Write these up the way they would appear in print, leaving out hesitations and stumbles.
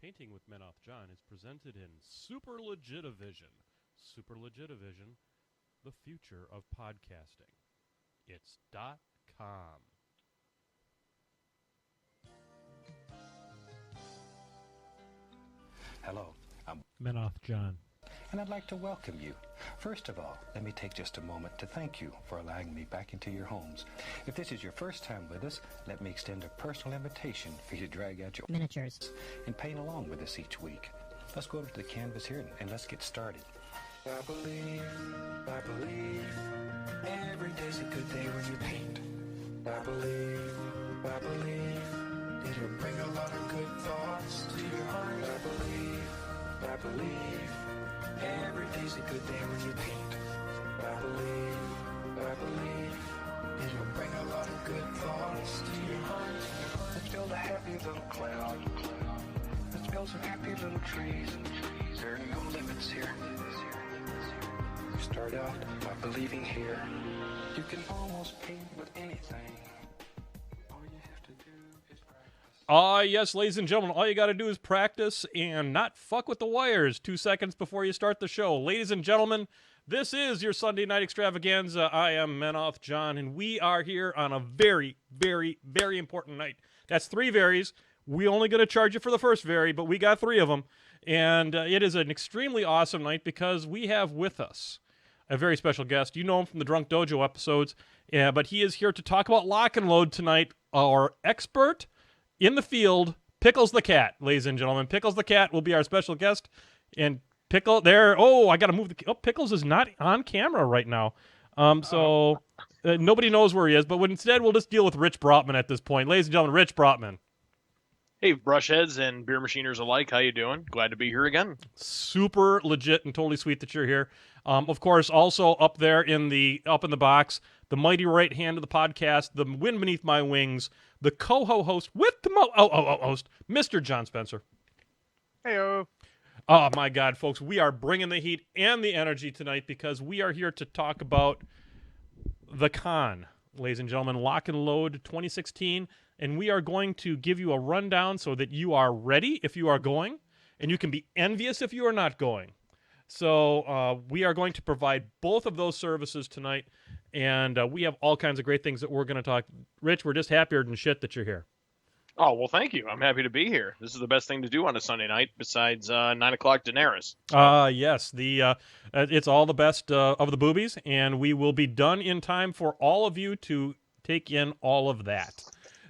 Painting with Menoth John is presented in Super Legitivision. Super Legitivision, the future of podcasting. It's .com. Hello, I'm Menoth John. and I'd like to welcome you. First of all, let me take just a moment to thank you for allowing me back into your homes. If this is your first time with us, let me extend a personal invitation for you to drag out your miniatures and paint along with us each week. Let's go over to the canvas here and let's get started. I believe, every day's a good day when you paint. I believe, it'll bring a lot of good thoughts to your heart. I believe, every day's a good day when you paint. I believe, it'll bring a lot of good thoughts to your heart. Let's build a happy little cloud. Let's build some happy little trees. There are no limits here. Start out by believing here. You can almost paint with anything. All you have to do is practice. Yes, ladies and gentlemen, all you got to do is practice and not fuck with the wires 2 seconds before you start the show. Ladies and gentlemen, this is your Sunday night extravaganza. I am Menoth John, and we are here on a very, very, very important night. That's 3 varies. We only going to charge you for the first vary, but we got 3 of them. And it is an extremely awesome night because we have with us a very special guest. You know him from the Drunk Dojo episodes, but he is here to talk about lock and load tonight. Our expert in the field, Pickles the Cat, ladies and gentlemen. Pickles the Cat will be our special guest. And Pickle, there, I got to move Pickles is not on camera right now. Nobody knows where he is, but instead we'll just deal with Rich Brotman at this point. Ladies and gentlemen, Rich Brotman. Hey, brushheads and beer machiners alike, how you doing? Glad to be here again. Super legit and totally sweet that you're here. Of course, also up there in the box, the mighty right hand of the podcast, the wind beneath my wings, the co-host with the host, Mr. John Spencer. Heyo. Oh my God, folks, we are bringing the heat and the energy tonight because we are here to talk about the con, ladies and gentlemen, Lock and Load 2016. And we are going to give you a rundown so that you are ready if you are going, and you can be envious if you are not going. So we are going to provide both of those services tonight, and we have all kinds of great things that we're going to talk. Rich, we're just happier than shit that you're here. Oh, well, thank you. I'm happy to be here. This is the best thing to do on a Sunday night besides 9 o'clock Daenerys. Yes, it's all the best of the boobies, and we will be done in time for all of you to take in all of that.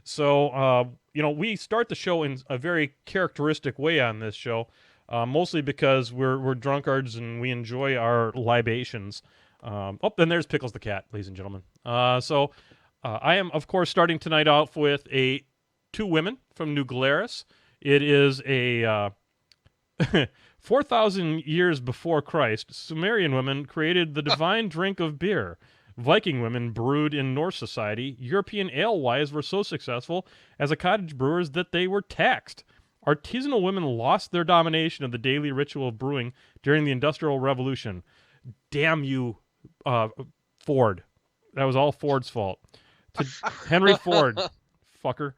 So, we start the show in a very characteristic way on this show, mostly because we're drunkards and we enjoy our libations. Then there's Pickles the Cat, ladies and gentlemen. So I am, of course, starting tonight off with 2 women from New Glarus. It is a 4,000 years before Christ, Sumerian women created the divine drink of beer. Viking women brewed in Norse society. European alewives were so successful as a cottage brewers that they were taxed. Artisanal women lost their domination of the daily ritual of brewing during the Industrial Revolution. Damn you, Ford. That was all Ford's fault. Henry Ford, fucker.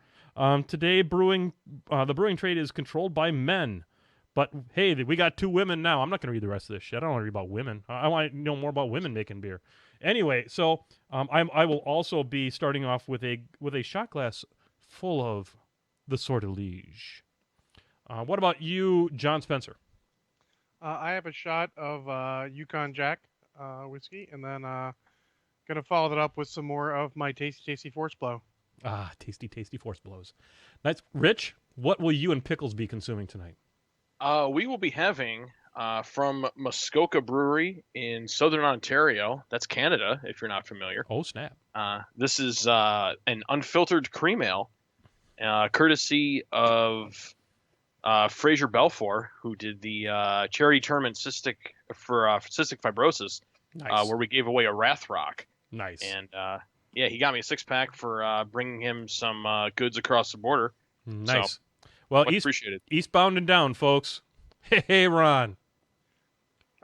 Today, the brewing trade is controlled by men. But, hey, we got 2 women now. I'm not going to read the rest of this shit. I don't want to read about women. I want to know more about women making beer. Anyway, so I will also be starting off with a shot glass full of the Sortilege. What about you, John Spencer? I have a shot of Yukon Jack whiskey, and then gonna follow that up with some more of my tasty Force Blow. Tasty Force Blows. Nice. Rich, what will you and Pickles be consuming tonight? We will be having from Muskoka Brewery in Southern Ontario. That's Canada, if you're not familiar. Oh, snap. This is an unfiltered cream ale, courtesy of Fraser Belfour, who did the charity tournament for cystic fibrosis, Nice. where we gave away a Wrath Rock. Nice. And he got me a 6-pack for bringing him some goods across the border. Nice. So, well, much appreciated. Eastbound and down, folks. Hey, Ron.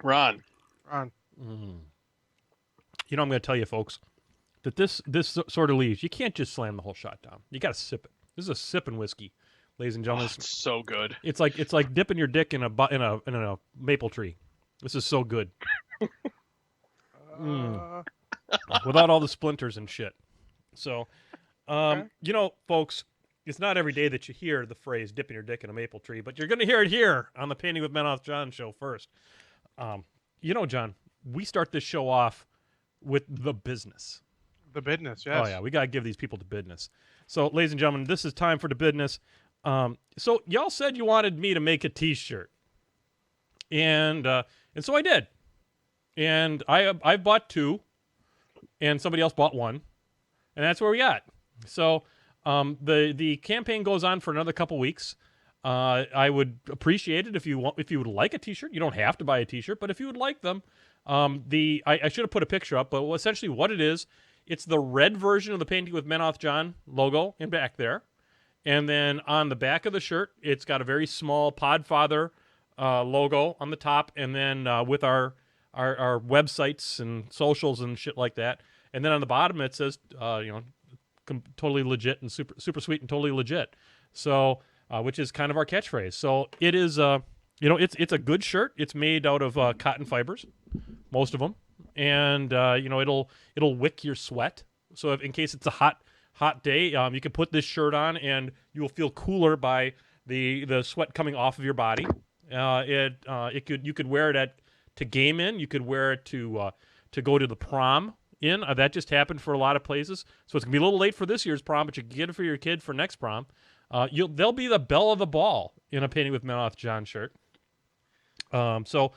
Ron. I'm going to tell you, folks, that this sort of leaves. You can't just slam the whole shot down. You got to sip it. This is a sipping whiskey. ladies and Oh, gentlemen. it's so good. It's like dipping your dick in a maple tree. This is so good. Without all the splinters and shit. So, Okay. folks, it's not every day that you hear the phrase "dipping your dick in a maple tree," but you're going to hear it here on the Painting with Menoth John show first. John, we start this show off with the business. The business, yes. Oh yeah, we got to give these people the business. So, ladies and gentlemen, this is time for the business. So y'all said you wanted me to make a T-shirt, and so I did, and I bought 2, and somebody else bought 1, and that's where we got. So the campaign goes on for another couple weeks. I would appreciate it if you would like a T-shirt. You don't have to buy a T-shirt, but if you would like them, I should have put a picture up, but essentially what it is, it's the red version of the Painting with Menoth John logo in back there. And then on the back of the shirt, it's got a very small Podfather logo on the top, and then with our websites and socials and shit like that. And then on the bottom, it says, totally legit and super sweet and totally legit. So, which is kind of our catchphrase. So it is, it's a good shirt. It's made out of cotton fibers, most of them, and it'll wick your sweat. So in case it's a hot day, you can put this shirt on and you will feel cooler by the sweat coming off of your body. You could wear it to game in. You could wear it to go to the prom in. That just happened for a lot of places. So it's gonna be a little late for this year's prom, but you can get it for your kid for next prom. They'll be the belle of the ball in a Painting with Menoth John shirt. So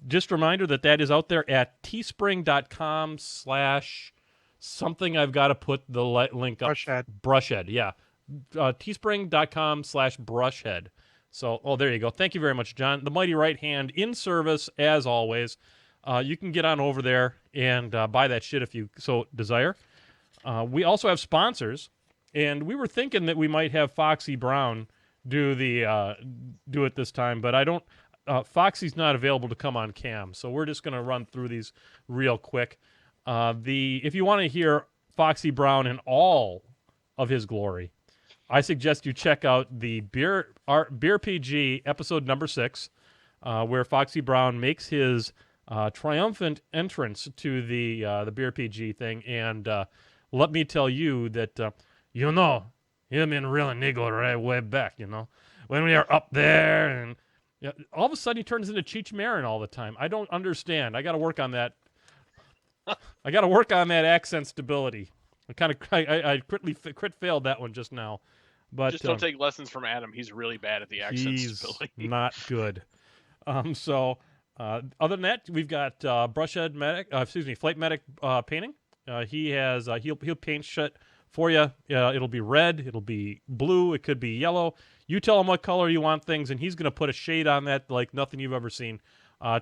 just a reminder that is out there at teespring.com/ something. I've got to put the link up. Brushhead, yeah. Teespring.com/brushhead. So, there you go. Thank you very much, John. The mighty right hand in service, as always. You can get on over there and buy that shit if you so desire. We also have sponsors, and we were thinking that we might have Foxy Brown do it this time, but I don't. Foxy's not available to come on cam, so we're just going to run through these real quick. If you want to hear Foxy Brown in all of his glory, I suggest you check out the Beer PG episode number 6, where Foxy Brown makes his triumphant entrance to the Beer PG thing. And let me tell you that you've been really niggled right way back. When we are up there, and all of a sudden he turns into Cheech Marin all the time. I don't understand. I got to work on that. I got to work on that accent stability. I crit failed that one just now. But just don't take lessons from Adam. He's really bad at the accent stability. He's not good. Other than that, we've got Flight Medic painting. He'll paint shit for you. It'll be red. It'll be blue. It could be yellow. You tell him what color you want things, and he's going to put a shade on that like nothing you've ever seen.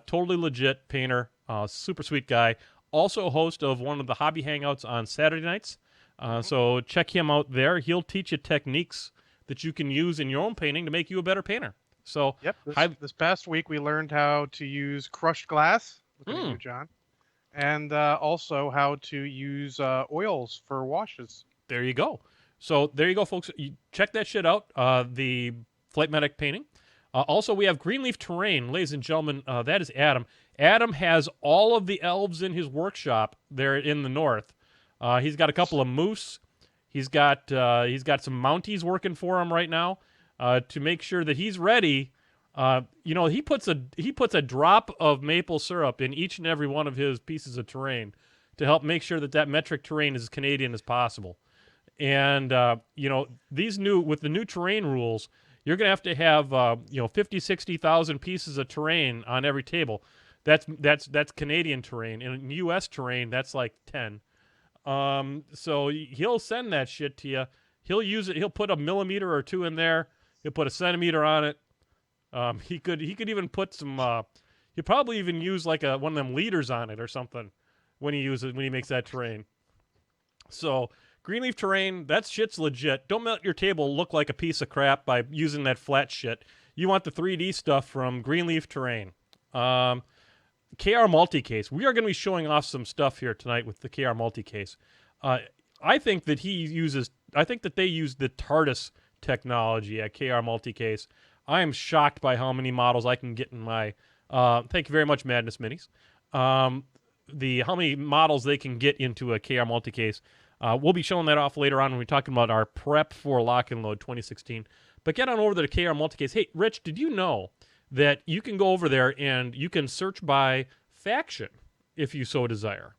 Totally legit painter. Super sweet guy. Also host of one of the hobby hangouts on Saturday nights. So check him out there. He'll teach you techniques that you can use in your own painting to make you a better painter. So yep, this past week we learned how to use crushed glass. Look at you, John. And also how to use oils for washes. There you go. So there you go, folks. You check that shit out. The Flight Medic painting. Also, we have Greenleaf Terrain, ladies and gentlemen. That is Adam. Adam has all of the elves in his workshop there in the north. He's got a couple of moose. He's got some Mounties working for him right now to make sure that he's ready. He puts a drop of maple syrup in each and every one of his pieces of terrain to help make sure that metric terrain is as Canadian as possible. And with the new terrain rules, you're going to have 50, 60,000 pieces of terrain on every table. That's Canadian terrain. In U.S. terrain, that's like 10. So he'll send that shit to you. He'll use it. He'll put a millimeter or 2 in there. He'll put a centimeter on it. He could even put some. He'll probably even use like one of them leaders on it or something when he makes that terrain. So Greenleaf Terrain, that shit's legit. Don't let your table look like a piece of crap by using that flat shit. You want the 3D stuff from Greenleaf Terrain. KR Multicase. We are going to be showing off some stuff here tonight with the KR Multicase. I think that they use the TARDIS technology at KR Multicase. I am shocked by how many models I can get in my. Thank you very much, Madness Minis. How many models they can get into a KR Multicase. We'll be showing that off later on when we're talking about our prep for Lock and Load 2016. But get on over to the KR Multicase. Hey, Rich, did you know that you can go over there and you can search by faction if you so desire?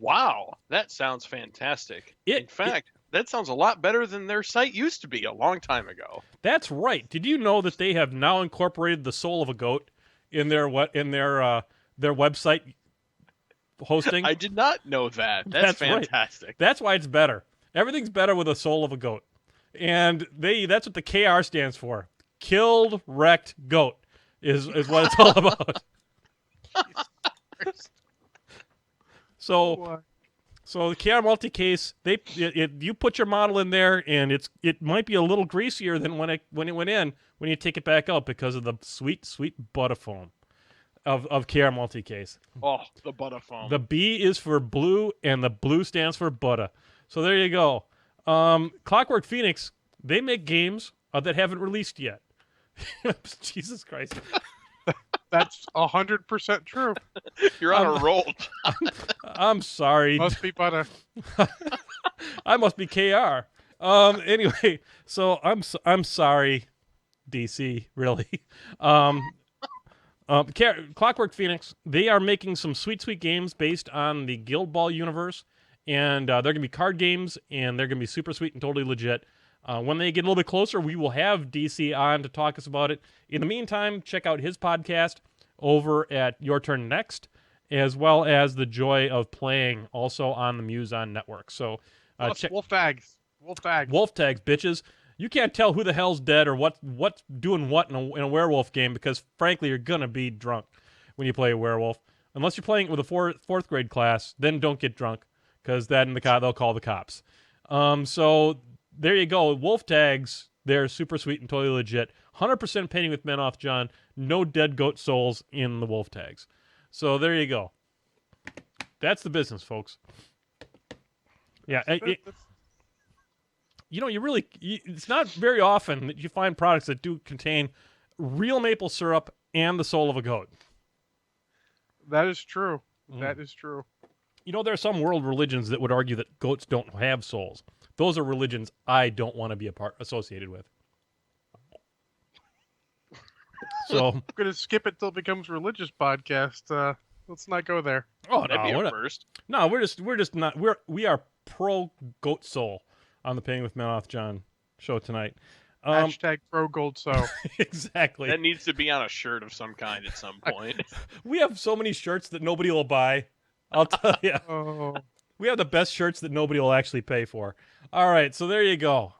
Wow, that sounds fantastic. In fact, that sounds a lot better than their site used to be a long time ago. That's right. Did you know that they have now incorporated the soul of a goat in their website hosting? I did not know that. That's fantastic. Right. That's why it's better. Everything's better with the soul of a goat. And that's what the KR stands for. Killed, wrecked goat is what it's all about. So the KR Multicase, you put your model in there, and it might be a little greasier than when it went in when you take it back out because of the sweet butter foam of KR Multicase. Oh, the butter foam. The B is for blue, and the blue stands for butter. So there you go. Clockwork Phoenix, they make games that haven't released yet. Jesus Christ. That's 100% true. You're on a roll. I'm sorry. Must be butter. I must be KR. Anyway, so I'm sorry, DC. Really. Clockwork Phoenix. They are making some sweet games based on the Guild Ball universe, and they're gonna be card games, and they're gonna be super sweet and totally legit. When they get a little bit closer, we will have DC on to talk us about it. In the meantime, check out his podcast over at Your Turn Next, as well as The Joy of Playing, also on the Muson Network. So, Wolf tags, bitches. You can't tell who the hell's dead or what's doing what in a werewolf game because, frankly, you're gonna be drunk when you play a werewolf. Unless you're playing with a fourth grade class, then don't get drunk because then they'll call the cops. So there you go. Wolf tags, they're super sweet and totally legit. 100% painting with men off John. No dead goat souls in the wolf tags. So there you go. That's the business, folks. Yeah. It's not very often that you find products that do contain real maple syrup and the soul of a goat. That is true. That is true. You know, there are some world religions that would argue that goats don't have souls. Those are religions I don't want to be associated with. So I'm going to skip it till it becomes religious podcast. Let's not go there. Oh, that'd be no, a first. No, we're just not. We are pro goat soul on the Painting with Menoth John show tonight. Hashtag pro gold so. Exactly. That needs to be on a shirt of some kind at some point. We have so many shirts that nobody will buy. I'll tell you. Oh. We have the best shirts that nobody will actually pay for. All right, so there you go.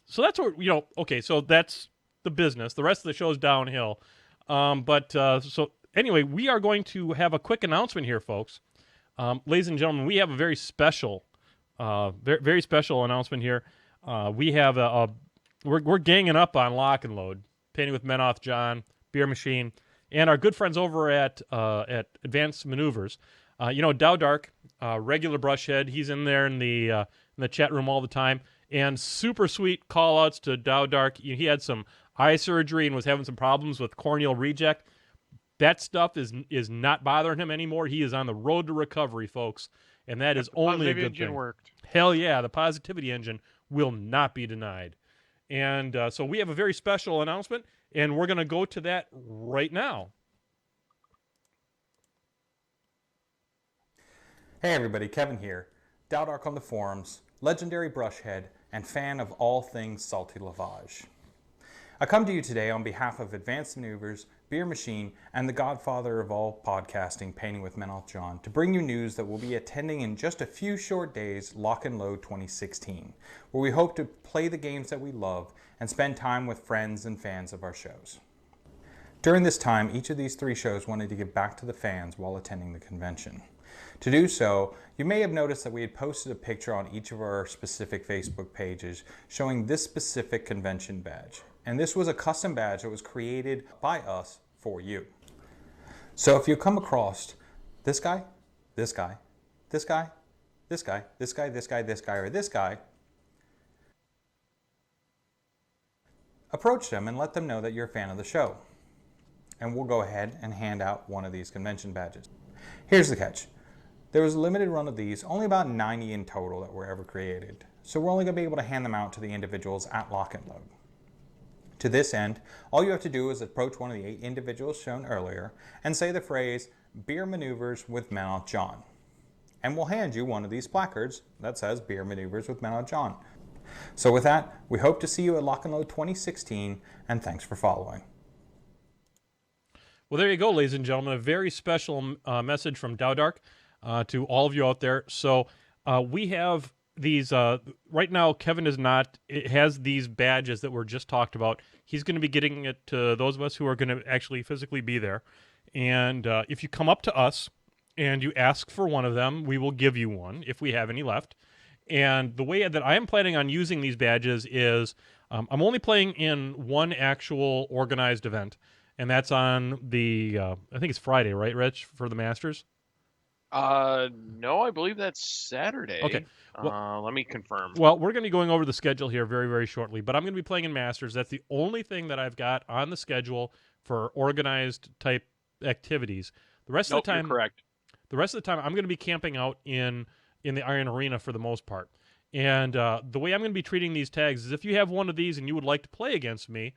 So that's what okay. So that's the business. The rest of the show is downhill. So anyway, we are going to have a quick announcement here, folks. Ladies and gentlemen, we have a very special, very special announcement here. We have we're ganging up on Lock and Load, Painting with Menoth John, Beermachine, and our good friends over at Advanced Maneuvers. Dow Dark, regular brushhead. He's in there in the chat room all the time. And super sweet call-outs to Dow Dark. He had some eye surgery and was having some problems with corneal reject. That stuff is not bothering him anymore. He is on the road to recovery, folks. And that is only a good thing. Worked. Hell yeah, the positivity engine will not be denied. And so we have a very special announcement, and we're going to go to that right now. Hey everybody, Kevin here. Dowdark on the forums, legendary brushhead, and fan of all things salty lavage. I come to you today on behalf of Advanced Maneuvers, Beermachine, and the godfather of all podcasting, Painting with Menoth John, to bring you news that we'll be attending in just a few short days Lock and Load 2016, where we hope to play the games that we love and spend time with friends and fans of our shows. During this time, each of these 3 shows wanted to give back to the fans while attending the convention. To do so, you may have noticed that we had posted a picture on each of our specific Facebook pages showing this specific convention badge. And this was a custom badge that was created by us for you. So if you come across this guy, this guy, this guy, this guy, this guy, this guy, this guy, or this guy, Approach them and let them know that you're a fan of the show. And we'll go ahead and hand out one of these convention badges. Here's the catch. There was a limited run of these, only about 90 in total that were ever created. So we're only going to be able to hand them out to the individuals at Lock and Load. To this end, all you have to do is approach one of the 8 individuals shown earlier and say the phrase, "Beer Maneuvers with Mount John." And we'll hand you one of these placards that says Beer Maneuvers with Mount John. So with that, we hope to see you at Lock and Load 2016, and thanks for following. Well, there you go, ladies and gentlemen. A very special message from Dowdark to all of you out there. So we have these, right now, Kevin has these badges that were just talked about. He's going to be getting it to those of us who are going to actually physically be there. And if you come up to us and you ask for one of them, we will give you one if we have any left. And the way that I am planning on using these badges is I'm only playing in one actual organized event, and that's on the, I think it's Friday, right, Rich, for the Masters? No, I believe that's Saturday. Okay. Well, let me confirm. Well, we're going to be going over the schedule here very, very shortly, but I'm going to be playing in Masters. That's the only thing that I've got on the schedule for organized type activities. The rest of the time, you're correct. The rest of the time, I'm going to be camping out in the Iron Arena for the most part. And the way I'm going to be treating these tags is if you have one of these and you would like to play against me,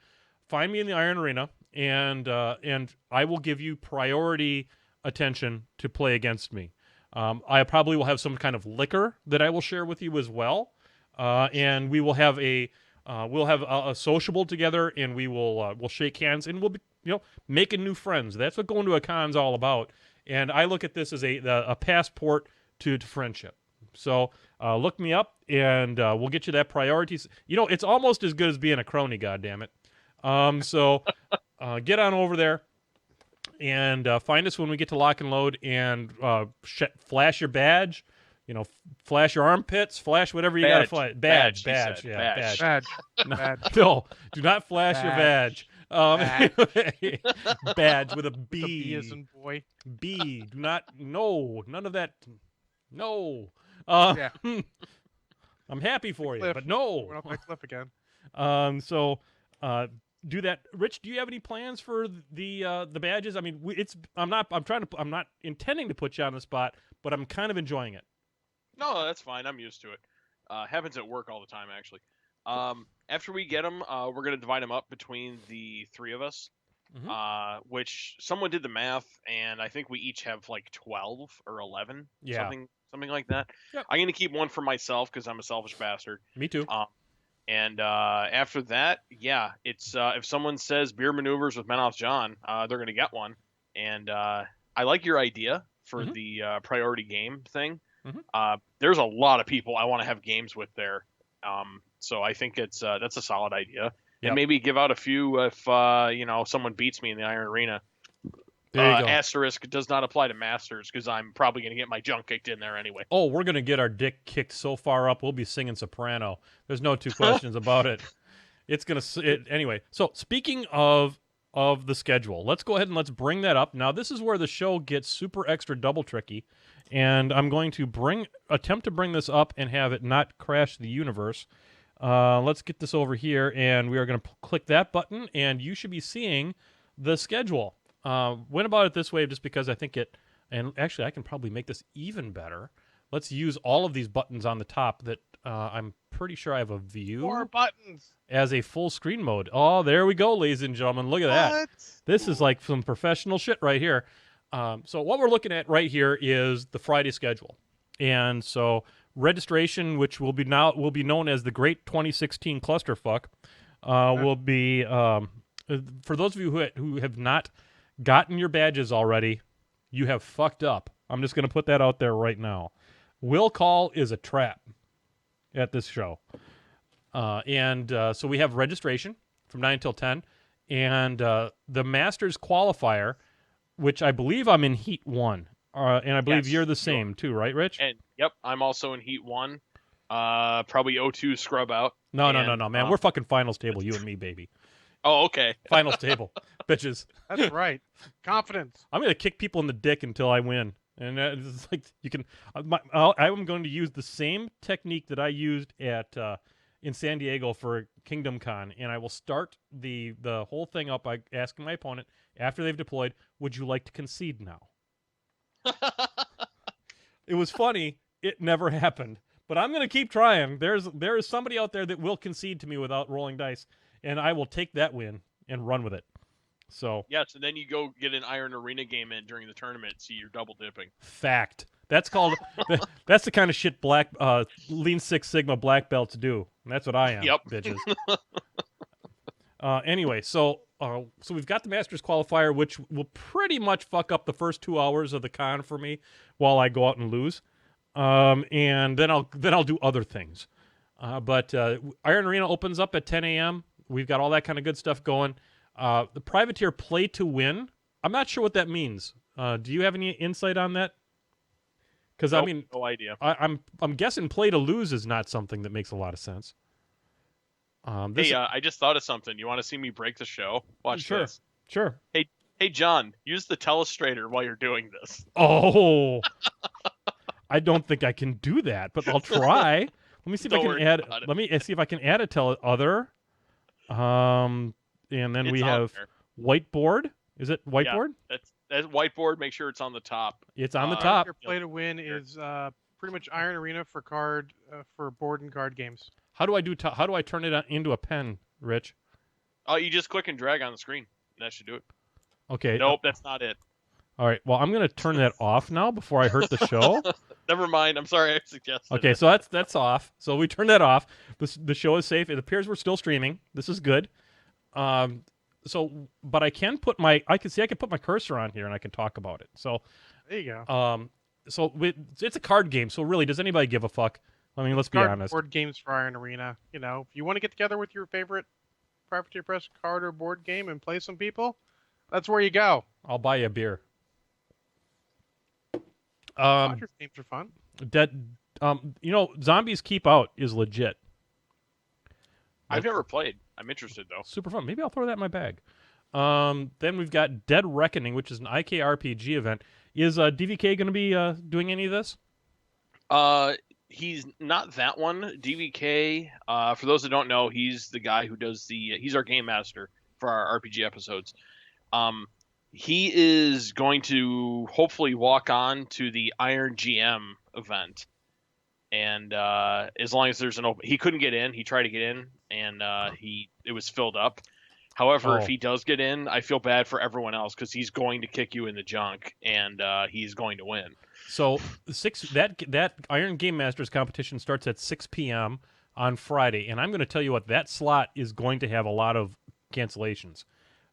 find me in the Iron Arena, and I will give you priority attention to play against me. I probably will have some kind of liquor that I will share with you as well, and we will have a sociable together, and we'll shake hands, and we'll be making new friends. That's what going to a con's all about. And I look at this as a passport to friendship. So look me up, and we'll get you that priority. It's almost as good as being a crony, goddammit. So get on over there and find us when we get to Lock and Load, and flash your badge, flash your armpits, flash whatever you got to flash. Badge. Badge. No, do not flash your badge. Anyway, badge with a B. The B as in boy. B. Do not. No, none of that. No. Yeah. I'm happy for you, Cliff. but no. We're up by Cliff again. So do that. Rich, do you have any plans for the badges? I mean, I'm not intending to put you on the spot, but I'm kind of enjoying it. No, that's fine. I'm used to it. Happens at work all the time, actually. After we get them, we're going to divide them up between the 3 of us, which someone did the math, and I think we each have like 12 or 11, something like that. Yep. I'm going to keep one for myself because I'm a selfish bastard. Me too. And after that, it's if someone says Beer Maneuvers with Menoth John, they're going to get one. And I like your idea for the priority game thing. There's a lot of people I want to have games with there. So I think that's a solid idea. Yep. And maybe give out a few if someone beats me in the Iron Arena. There you go. Asterisk does not apply to Masters because I'm probably going to get my junk kicked in there anyway. Oh, we're going to get our dick kicked so far up, we'll be singing soprano. There's no two questions about it. It's going to anyway. So speaking of the schedule, let's go ahead and let's bring that up. Now, this is where the show gets super extra double tricky, and I'm going to attempt to bring this up and have it not crash the universe. Let's get this over here, and we are going to click that button, and you should be seeing the schedule. Went about it this way just because I think and actually I can probably make this even better. Let's use all of these buttons on the top that I'm pretty sure I have a view. 4 buttons. As a full screen mode. Oh, there we go, ladies and gentlemen. Look at that. This is like some professional shit right here. So what we're looking at right here is the Friday schedule. And so registration, which will be known as the Great 2016 Clusterfuck, will be, for those of you who have not gotten your badges already, you have fucked up. I'm just going to put that out there right now. Will call is a trap at this show. So we have registration from 9 till 10, and the Masters qualifier, which I believe I'm in Heat 1, and I believe you're the same too, right, Rich? And yep, I'm also in Heat 1. Probably O2 scrub out. No, man. We're fucking finals table, you and me, baby. Oh, okay. Finals table, bitches. That's right. Confidence. I'm going to kick people in the dick until I win. And it's like you can. I'm going to use the same technique that I used in in San Diego for Kingdom Con, and I will start the whole thing up by asking my opponent after they've deployed, "Would you like to concede now?" It was funny. It never happened, but I'm going to keep trying. There is somebody out there that will concede to me without rolling dice, and I will take that win and run with it. So Yes, and then you go get an Iron Arena game in during the tournament, so you're double dipping. fact. That's called. That's the kind of shit Lean Six Sigma black belts do. And that's what I am. Yep. Bitches. Anyway, so we've got the Masters qualifier, which will pretty much fuck up the first 2 hours of the con for me while I go out and lose, and then I'll do other things. But Iron Arena opens up at 10 a.m. We've got all that kind of good stuff going. The Privateer play to win. I'm not sure what that means. Do you have any insight on that? Because Nope, I mean, no idea. I'm guessing play to lose is not something that makes a lot of sense. Hey, I just thought of something. You want to see me break the show? Watch Sure. this. Sure. Hey, John, use the telestrator while you're doing this. Oh, I don't think I can do that, but I'll try. Let me see if I Don't can worry add. about it. Let me see if I can add a other. And then we It's on have there. whiteboard. Is it whiteboard? That's whiteboard. Make sure it's on the top. It's on the Uh, top. Your play to win is pretty much Iron Arena for board and card games. How do I how do I turn it into a pen, Rich? Oh, you just click and drag on the screen. That should do it. Okay. Nope, that's not it. All right. Well, I'm gonna turn that off now before I hurt the show. Never mind. I'm sorry I suggested Okay, it. so that's off. So we turn that off. The show is safe. It appears we're still streaming. This is good. But I can put I can put my cursor on here and I can talk about it. So There you go. it's a card game. So really, does anybody give a fuck? I mean, let's be honest. Board games for Iron Arena. You know, if you want to get together with your favorite Privateer Press card or board game and play some people, that's where you go. I'll buy you a beer. Rogers games are fun. Zombies Keep Out is legit. I've never played. I'm interested though. Super fun. Maybe I'll throw that in my bag. Then we've got Dead Reckoning, which is an IKRPG event. Is DVK going to be doing any of this? He's not that one. DVK, for those that don't know, he's the guy who does he's our game master for our RPG episodes. He is going to hopefully walk on to the Iron GM event. And as long as there's an open, he couldn't get in. He tried to get in, and it was filled up. However, if he does get in, I feel bad for everyone else because he's going to kick you in the junk, and he's going to win. So that Iron Game Masters competition starts at 6 p.m. on Friday, and I'm going to tell you what, that slot is going to have a lot of cancellations.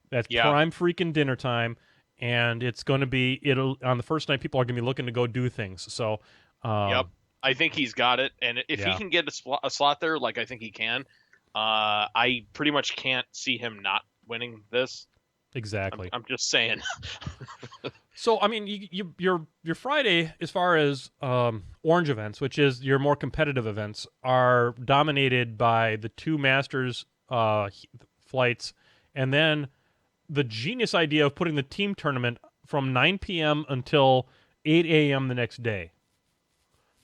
That's prime freaking dinner time, and it's going to be on the first night. People are going to be looking to go do things. So yep. I think he's got it, and if he can get a slot there, like I think he can, I pretty much can't see him not winning this. Exactly. I'm just saying. So I mean, your Friday, as far as Orange events, which is your more competitive events, are dominated by the two Masters flights, and then the genius idea of putting the team tournament from 9 p.m. until 8 a.m. the next day.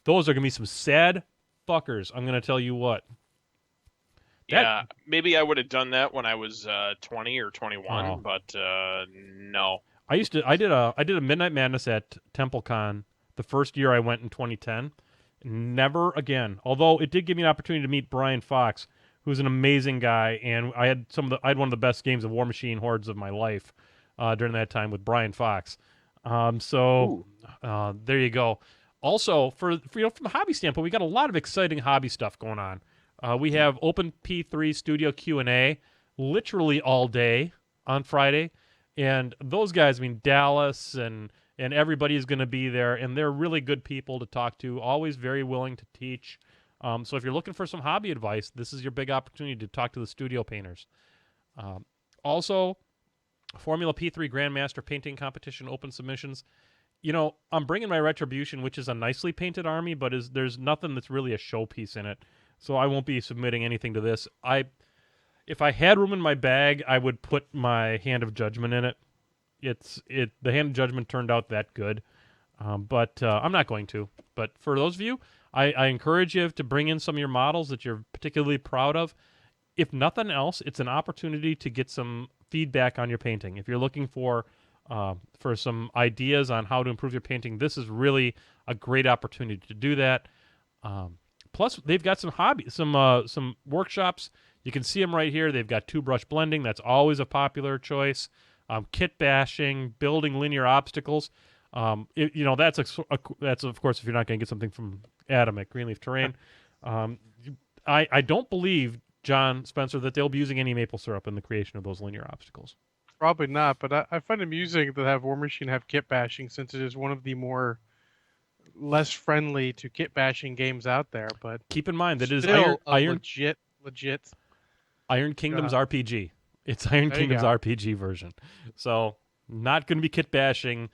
Those are going to be some sad fuckers. I'm going to tell you what. Yeah, maybe I would have done that when I was 20 or 21, but no. I did a Midnight Madness at TempleCon the first year I went in 2010. Never again. Although it did give me an opportunity to meet Brian Fox, who's an amazing guy, and I had one of the best games of War Machine Hordes of my life during that time with Brian Fox. There you go. Also, from a hobby standpoint, we got a lot of exciting hobby stuff going on. We have Open P3 Studio Q&A literally all day on Friday, and those guys, I mean, Dallas and everybody is going to be there, and they're really good people to talk to, always very willing to teach. So if you're looking for some hobby advice, this is your big opportunity to talk to the studio painters. Also, Formula P3 Grandmaster Painting Competition open submissions. You know, I'm bringing my Retribution, which is a nicely painted army, but there's nothing that's really a showpiece in it. So I won't be submitting anything to this. If I had room in my bag, I would put my Hand of Judgment in it. The Hand of Judgment turned out that good, but I'm not going to. But for those of you, I encourage you to bring in some of your models that you're particularly proud of. If nothing else, it's an opportunity to get some feedback on your painting. If you're looking for some ideas on how to improve your painting, this is really a great opportunity to do that. Plus, they've got some workshops. You can see them right here. They've got two-brush blending. That's always a popular choice. Kit bashing, building linear obstacles. That's of course if you're not going to get something from Adam at Greenleaf Terrain. I don't believe, John Spencer, that they'll be using any maple syrup in the creation of those linear obstacles. Probably not, but I find it amusing to have War Machine have kit bashing, since it is one of the more less friendly to kit bashing games out there. But keep in mind that it is still Iron legit Iron Kingdom's RPG. It's Iron Kingdom's RPG version. So not going to be kit bashing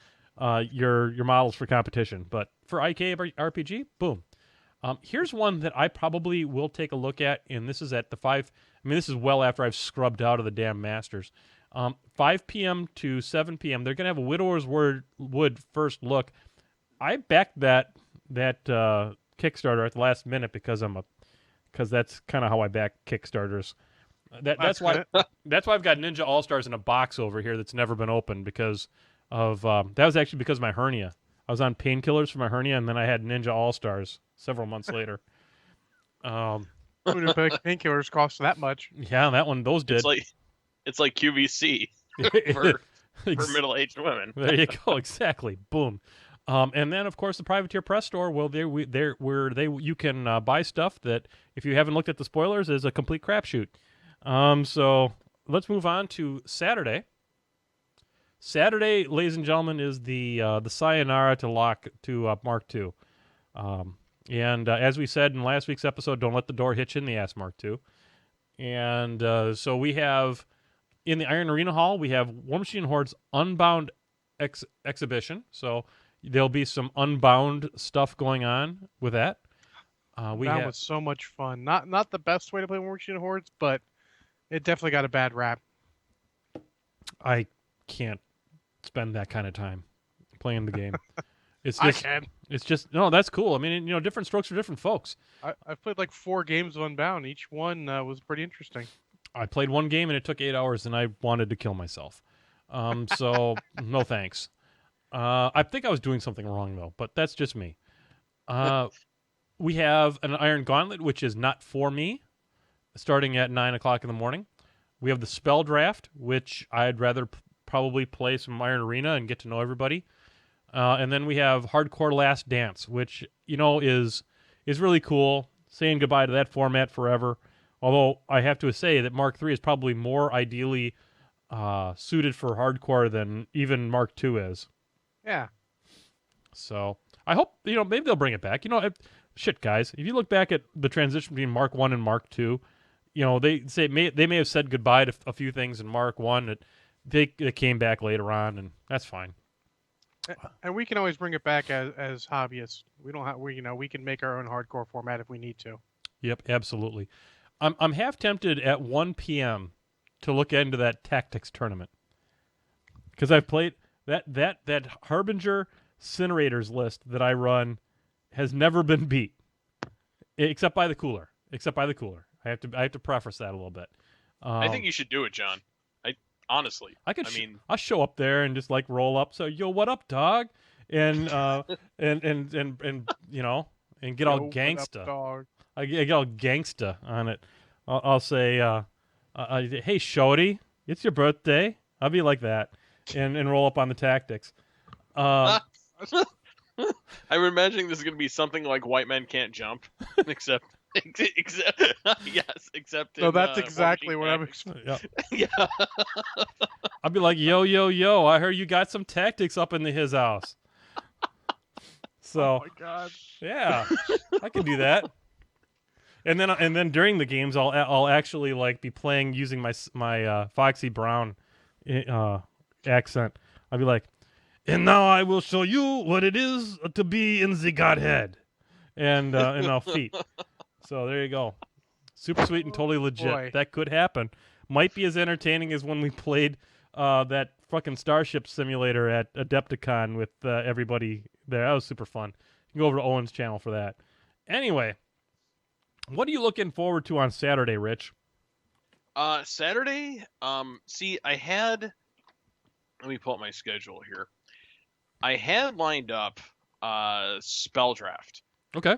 your models for competition, but for IK RPG, boom. Here's one that I probably will take a look at, and this is at the 5. I mean, this is well after I've scrubbed out of the damn Masters. 5 p.m. to 7 p.m. They're going to have a Widower's Wood first look. I backed that Kickstarter at the last minute because that's kind of how I back Kickstarters. That's why I've got Ninja All Stars in a box over here that's never been opened, because of that was actually because of my hernia. I was on painkillers for my hernia, and then I had Ninja All Stars several months later. Who knew painkillers cost that much? Yeah, those did. It's like QVC for middle-aged women. There you go. Exactly. Boom. And then, of course, the Privateer Press Store. Well, you can buy stuff that, if you haven't looked at the spoilers, is a complete crapshoot. So let's move on to Saturday. Saturday, ladies and gentlemen, is the Sayonara to Mark II. And as we said in last week's episode, don't let the door hit you in the ass, Mark II. And so we have, in the Iron Arena Hall, we have War Machine Horde's Unbound exhibition. So there'll be some Unbound stuff going on with that. That was so much fun. Not the best way to play War Machine Hordes, but it definitely got a bad rap. I can't spend that kind of time playing the game. I can. It's just no. That's cool. I mean, different strokes for different folks. I've played like 4 games of Unbound. Each one was pretty interesting. I played one game and it took 8 hours, and I wanted to kill myself. So no thanks. I think I was doing something wrong though, but that's just me. We have an Iron Gauntlet, which is not for me, starting at 9 o'clock in the morning. We have the Spell Draft, which I'd rather probably play some Iron Arena and get to know everybody. And then we have Hardcore Last Dance, which is really cool. Saying goodbye to that format forever. Although I have to say that Mark III is probably more ideally suited for hardcore than even Mark II is. Yeah. So I hope maybe they'll bring it back. Shit, guys. If you look back at the transition between Mark I and Mark II, they may have said goodbye to a few things in Mark I that they came back later on, and that's fine. And we can always bring it back as hobbyists. We can make our own hardcore format if we need to. Yep, absolutely. I'm half tempted at 1 p.m. to look into that tactics tournament, because I've played that Harbinger Cinerators list that I run has never been beat, except by the cooler. I have to preface that a little bit. I think you should do it, John. Honestly, I'll show up there and just like roll up. So, yo, what up, dog? And and get all gangsta. I get all gangsta on it. I'll say, hey, shorty, it's your birthday. I'll be like that, and roll up on the tactics. I'm imagining this is going to be something like White Men Can't Jump, except. Except. So that's exactly what I'm expecting. Yeah. I'll be like, yo, I heard you got some tactics up into his house. So, oh my god. Yeah, I can do that. And then during the games, I'll actually like be playing using my Foxy Brown accent. I'll be like, and now I will show you what it is to be in the Godhead, and I'll feet. So there you go. Super sweet and totally legit. Boy. That could happen. Might be as entertaining as when we played that fucking Starship Simulator at Adepticon with everybody there. That was super fun. You can go over to Owen's channel for that. Anyway, what are you looking forward to on Saturday, Rich? Saturday. See, let me pull up my schedule here. I had lined up spell draft. Okay.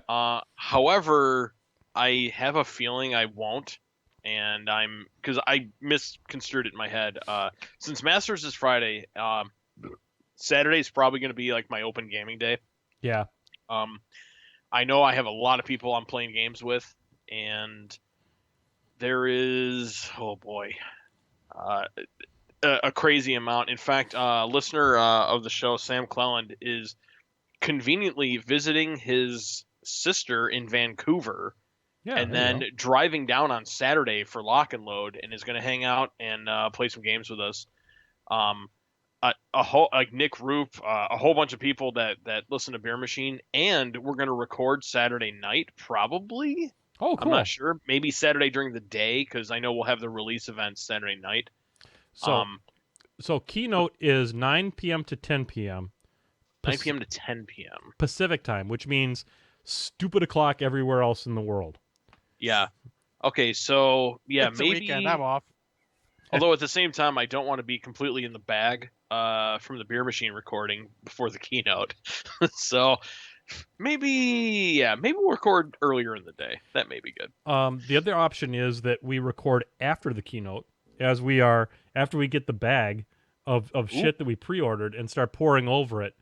However, I have a feeling I won't, and because I misconstrued it in my head. Since Masters is Friday, Saturday is probably going to be like my open gaming day. Yeah. I know I have a lot of people I'm playing games with, and there is, oh boy, a crazy amount. In fact, listener of the show, Sam Cleland, is conveniently visiting his sister in Vancouver, Yeah. and there you then driving down on Saturday for Lock and Load, and is going to hang out and play some games with us. A whole like Nick Roop, a whole bunch of people that listen to Beermachine, and we're going to record Saturday night probably. go. Oh, cool. I'm not sure. Maybe Saturday during the day, because I know we'll have the release event Saturday night. So keynote is 9 p.m. to 10 p.m. 9 p.m. to 10 p.m. Pacific time, which means stupid o'clock everywhere else in the world. Yeah. Okay, so yeah, It's a maybe. weekend. I'm off. Although at the same time, I don't want to be completely in the bag from the Beermachine recording before the keynote. So maybe we'll record earlier in the day. That may be good. The other option is that we record after the keynote, after we get the bag of shit that we pre-ordered and start pouring over it,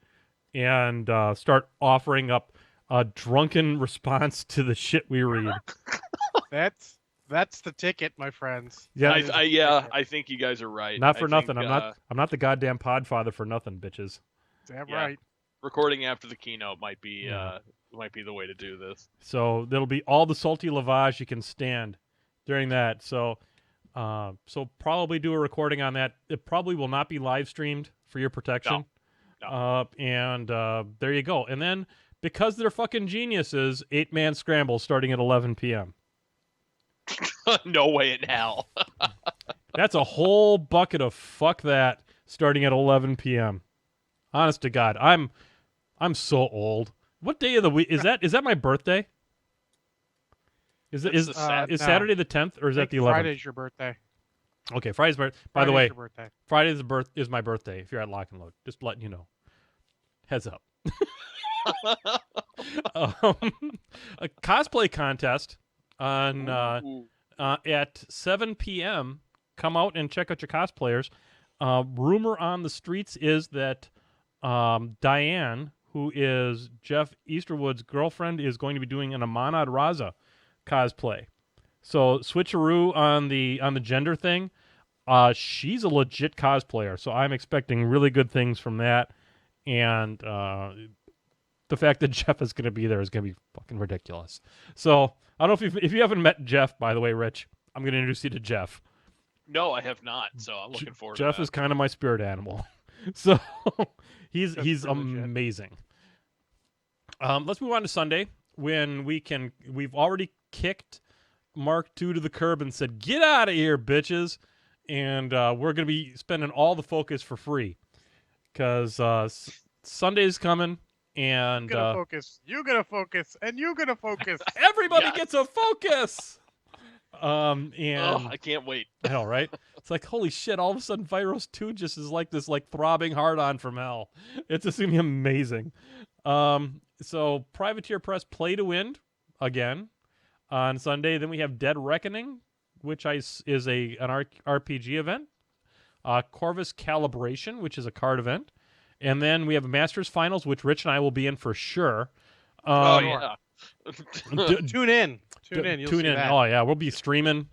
and start offering up a drunken response to the shit we read. That's the ticket, my friends. Yeah, I think you guys are right. not for I nothing. think, I'm not the goddamn podfather for nothing, bitches. Damn Yeah. right. recording after the keynote might be Yeah. the way to do this. So there'll be all the salty lavage you can stand during that. So probably do a recording on that. It probably will not be live streamed for your protection. No. And there you go. And then because they're fucking geniuses, 8-man scramble starting at 11 p.m. No way in hell. That's a whole bucket of fuck that starting at 11 p.m. Honest to God, I'm so old. What day of the week is that? Is that my birthday? Is That's the Sat- is no. Saturday the 10th or is that the 11th? Friday's your birthday. Okay, Friday's birthday. By the Friday's way, your birthday. Friday's is my birthday. If you're at Lock and Load, just letting you know. Heads up. A cosplay contest on Ooh. at 7 p.m. Come out and check out your cosplayers. Rumor on the streets is that Diane, who is Jeff Easterwood's girlfriend, is going to be doing an Amanad Raza cosplay. So switcheroo on the gender thing. She's a legit cosplayer, so I'm expecting really good things from that. And the fact that Jeff is going to be there is going to be fucking ridiculous. So I don't know if you haven't met Jeff, by the way, Rich, I'm going to introduce you to Jeff. No, I have not. So I'm looking forward Jeff to that. is kind of my spirit animal. So he's pretty legit. amazing. Let's move on to Sunday when we've already kicked Mark II to the curb and said, "Get out of here, bitches." And we're going to be spending all the focus for free because Sunday's coming and You gotta focus. You gotta focus. And you gotta focus. everybody Yes. gets a focus. And Oh, I can't wait. I know, right? It's like, holy shit, all of a sudden Viros 2 just is like this like throbbing hard-on from hell. It's just going to be amazing. So Privateer Press Play to Win again on Sunday. Then we have Dead Reckoning, which is an RPG event. Corvus Calibration, which is a card event. And then we have Masters Finals, which Rich and I will be in for sure. Oh Sure. yeah. Tune in. Tune in. You'll Tune see in. that. Oh yeah, we'll be streaming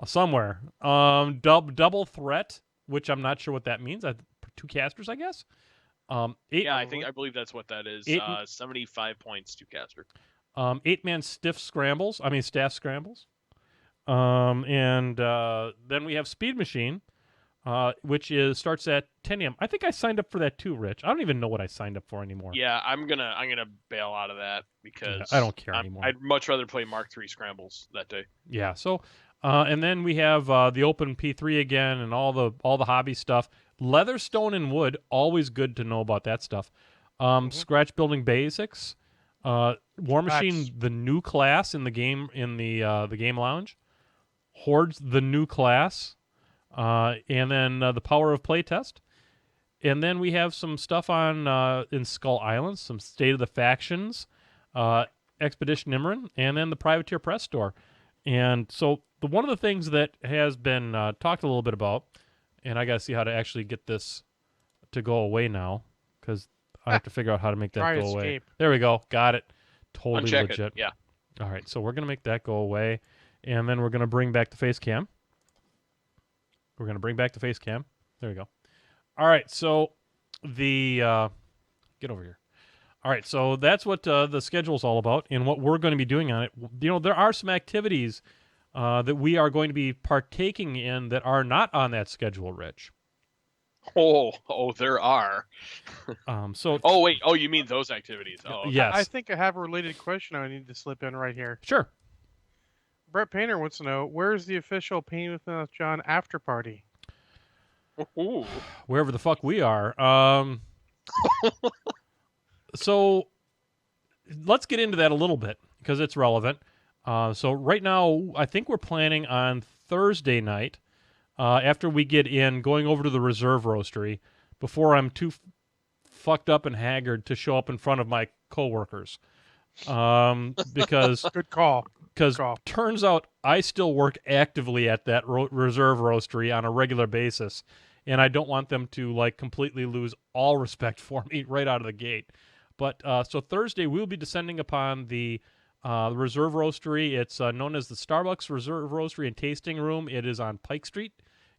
somewhere. Double Threat, which I'm not sure what that means. 2 casters, I guess. I believe that's what that is. 75 points to caster. 8-man staff scrambles. And then we have Speed Machine, which starts at 10 a.m. I think I signed up for that too, Rich. I don't even know what I signed up for anymore. Yeah, I'm gonna bail out of that because I don't care anymore. I'd much rather play Mark III scrambles that day. Yeah. So, and then we have the Open P3 again, and all the hobby stuff. Leather, stone, and wood. Always good to know about that stuff. Scratch building basics. War Machine, That's- the new class in the game the game lounge. Hordes, the new class, and then the Power of Play test. And then we have some stuff on in Skull Island, some State of the Factions, Expedition Imran, and then the Privateer Press Store. And so one of the things that has been talked a little bit about, and I got to see how to actually get this to go away now, because I have to figure out how to make that Try go away. escape. There we go. Got it. Totally Uncheck legit. it. Yeah. All right, so we're going to make that go away, and then we're going to bring back the face cam. We're going to bring back the face cam. There we go. All right, so the get over here. All right, so that's what the schedule's all about and what we're going to be doing on it. You know, there are some activities that we are going to be partaking in that are not on that schedule, Rich. Oh, there are. So Oh, wait. Oh, you mean those activities? Oh, okay. yes, I think I have a related question I need to slip in right here. sure. Brett Painter wants to know, where's the official Painting with John after party? Ooh. Wherever the fuck we are. So let's get into that a little bit because it's relevant. So right now, I think we're planning on Thursday night, after we get in, going over to the Reserve Roastery before I'm too fucked up and haggard to show up in front of my coworkers. Because Good call. because Call. turns out I still work actively at that Reserve Roastery on a regular basis, and I don't want them to like completely lose all respect for me right out of the gate. But so Thursday we'll be descending upon the Reserve Roastery. It's known as the Starbucks Reserve Roastery and Tasting Room. It is on Pike Street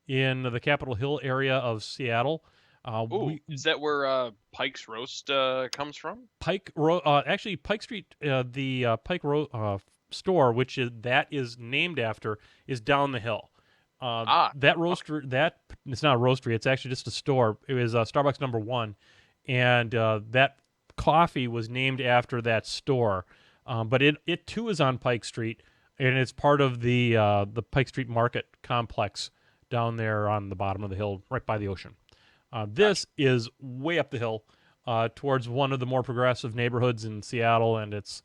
in the Capitol Hill area of Seattle. Ooh, is that where Pike's Roast comes from? Actually Pike Street, the Pike store, which is named after, is down the hill. That roaster, that it's not a roastery. It's actually just a store. It was Starbucks number 1, and that coffee was named after that store. But it too is on Pike Street, and it's part of the Pike Street Market complex down there on the bottom of the hill, right by the ocean. This is way up the hill, towards one of the more progressive neighborhoods in Seattle, and it's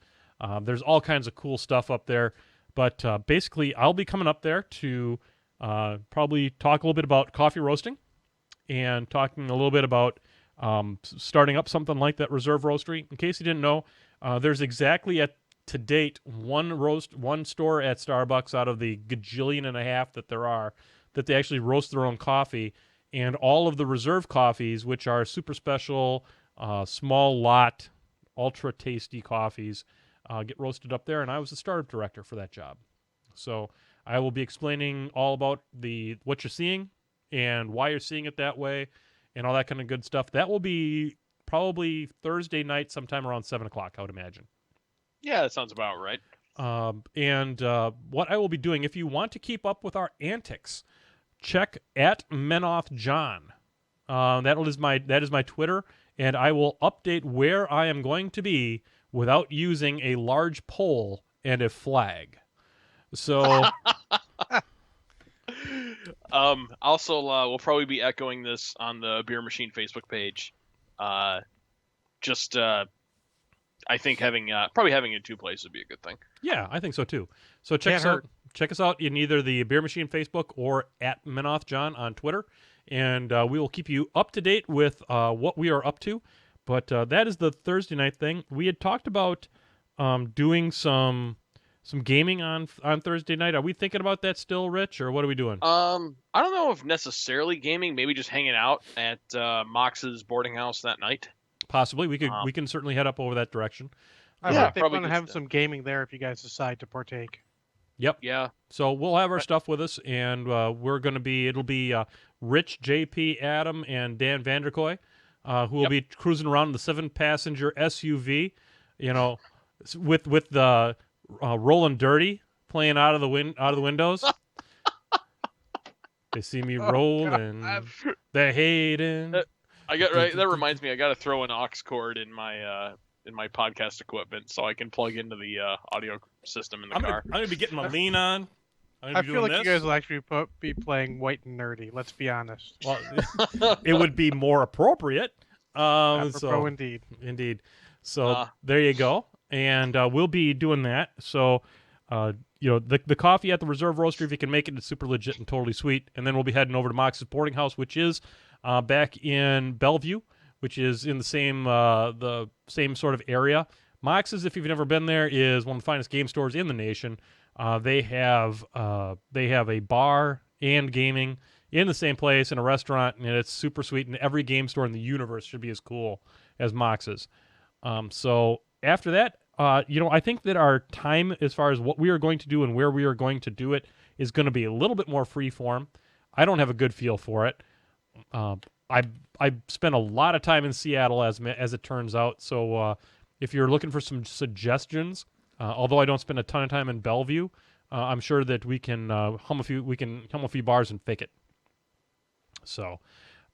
there's all kinds of cool stuff up there. But basically, I'll be coming up there to probably talk a little bit about coffee roasting and talking a little bit about starting up something like that Reserve Roastery. In case you didn't know, there's exactly to date one store at Starbucks out of the gajillion and a half that there are that they actually roast their own coffee, and all of the Reserve coffees, which are super special, small lot, ultra tasty coffees, get roasted up there, and I was the startup director for that job. So I will be explaining all about what you're seeing and why you're seeing it that way and all that kind of good stuff. That will be probably Thursday night sometime around 7 o'clock, I would imagine. Yeah, that sounds about right. And what I will be doing, if you want to keep up with our antics, check at MenothJohn. That is my Twitter, and I will update where I am going to be without using a large pole and a flag. So Also, we'll probably be echoing this on the Beermachine Facebook page. I think having it in 2 places would be a good thing. yeah, I think so too. So check Can't us out. hurt. Check us out in either the Beermachine Facebook or at MenothJohn on Twitter, and we will keep you up to date with what we are up to. But that is the Thursday night thing. We had talked about doing some gaming on Thursday night. Are we thinking about that still, Rich, or what are we doing? I don't know if necessarily gaming. Maybe just hanging out at Mox's boarding house that night. Possibly. We can certainly head up over that direction. I Yeah, think they probably want to good have stuff. some gaming there if you guys decide to partake. Yep. Yeah. So we'll have our stuff with us, and it'll be Rich, JP, Adam, and Dan Vanderkoy, who will be cruising around in the 7-passenger SUV, with the Rolling Dirty playing out of the windows. They see me rolling, they're hating. I got right. That reminds me. I got to throw an aux cord in my podcast equipment so I can plug into the audio system in the car. I'm gonna be getting my lean on. I feel like you guys will actually be playing White and Nerdy. Let's be honest. Well, it would be more appropriate. Apropos indeed. Indeed. So there you go. and we'll be doing that. So, the coffee at the Reserve Roastery, if you can make it, it's super legit and totally sweet. And then we'll be heading over to Mox's Boarding House, which is back in Bellevue, which is in the same sort of area. Mox's, if you've never been there, is one of the finest game stores in the nation. They have a bar and gaming in the same place, and a restaurant, and it's super sweet. And every game store in the universe should be as cool as Mox's. So after that, I think that our time, as far as what we are going to do and where we are going to do it, is going to be a little bit more free form. I don't have a good feel for it. I spent a lot of time in Seattle, as it turns out. So if you're looking for some suggestions, although I don't spend a ton of time in Bellevue, I'm sure that we can hum a few bars and fake it. So,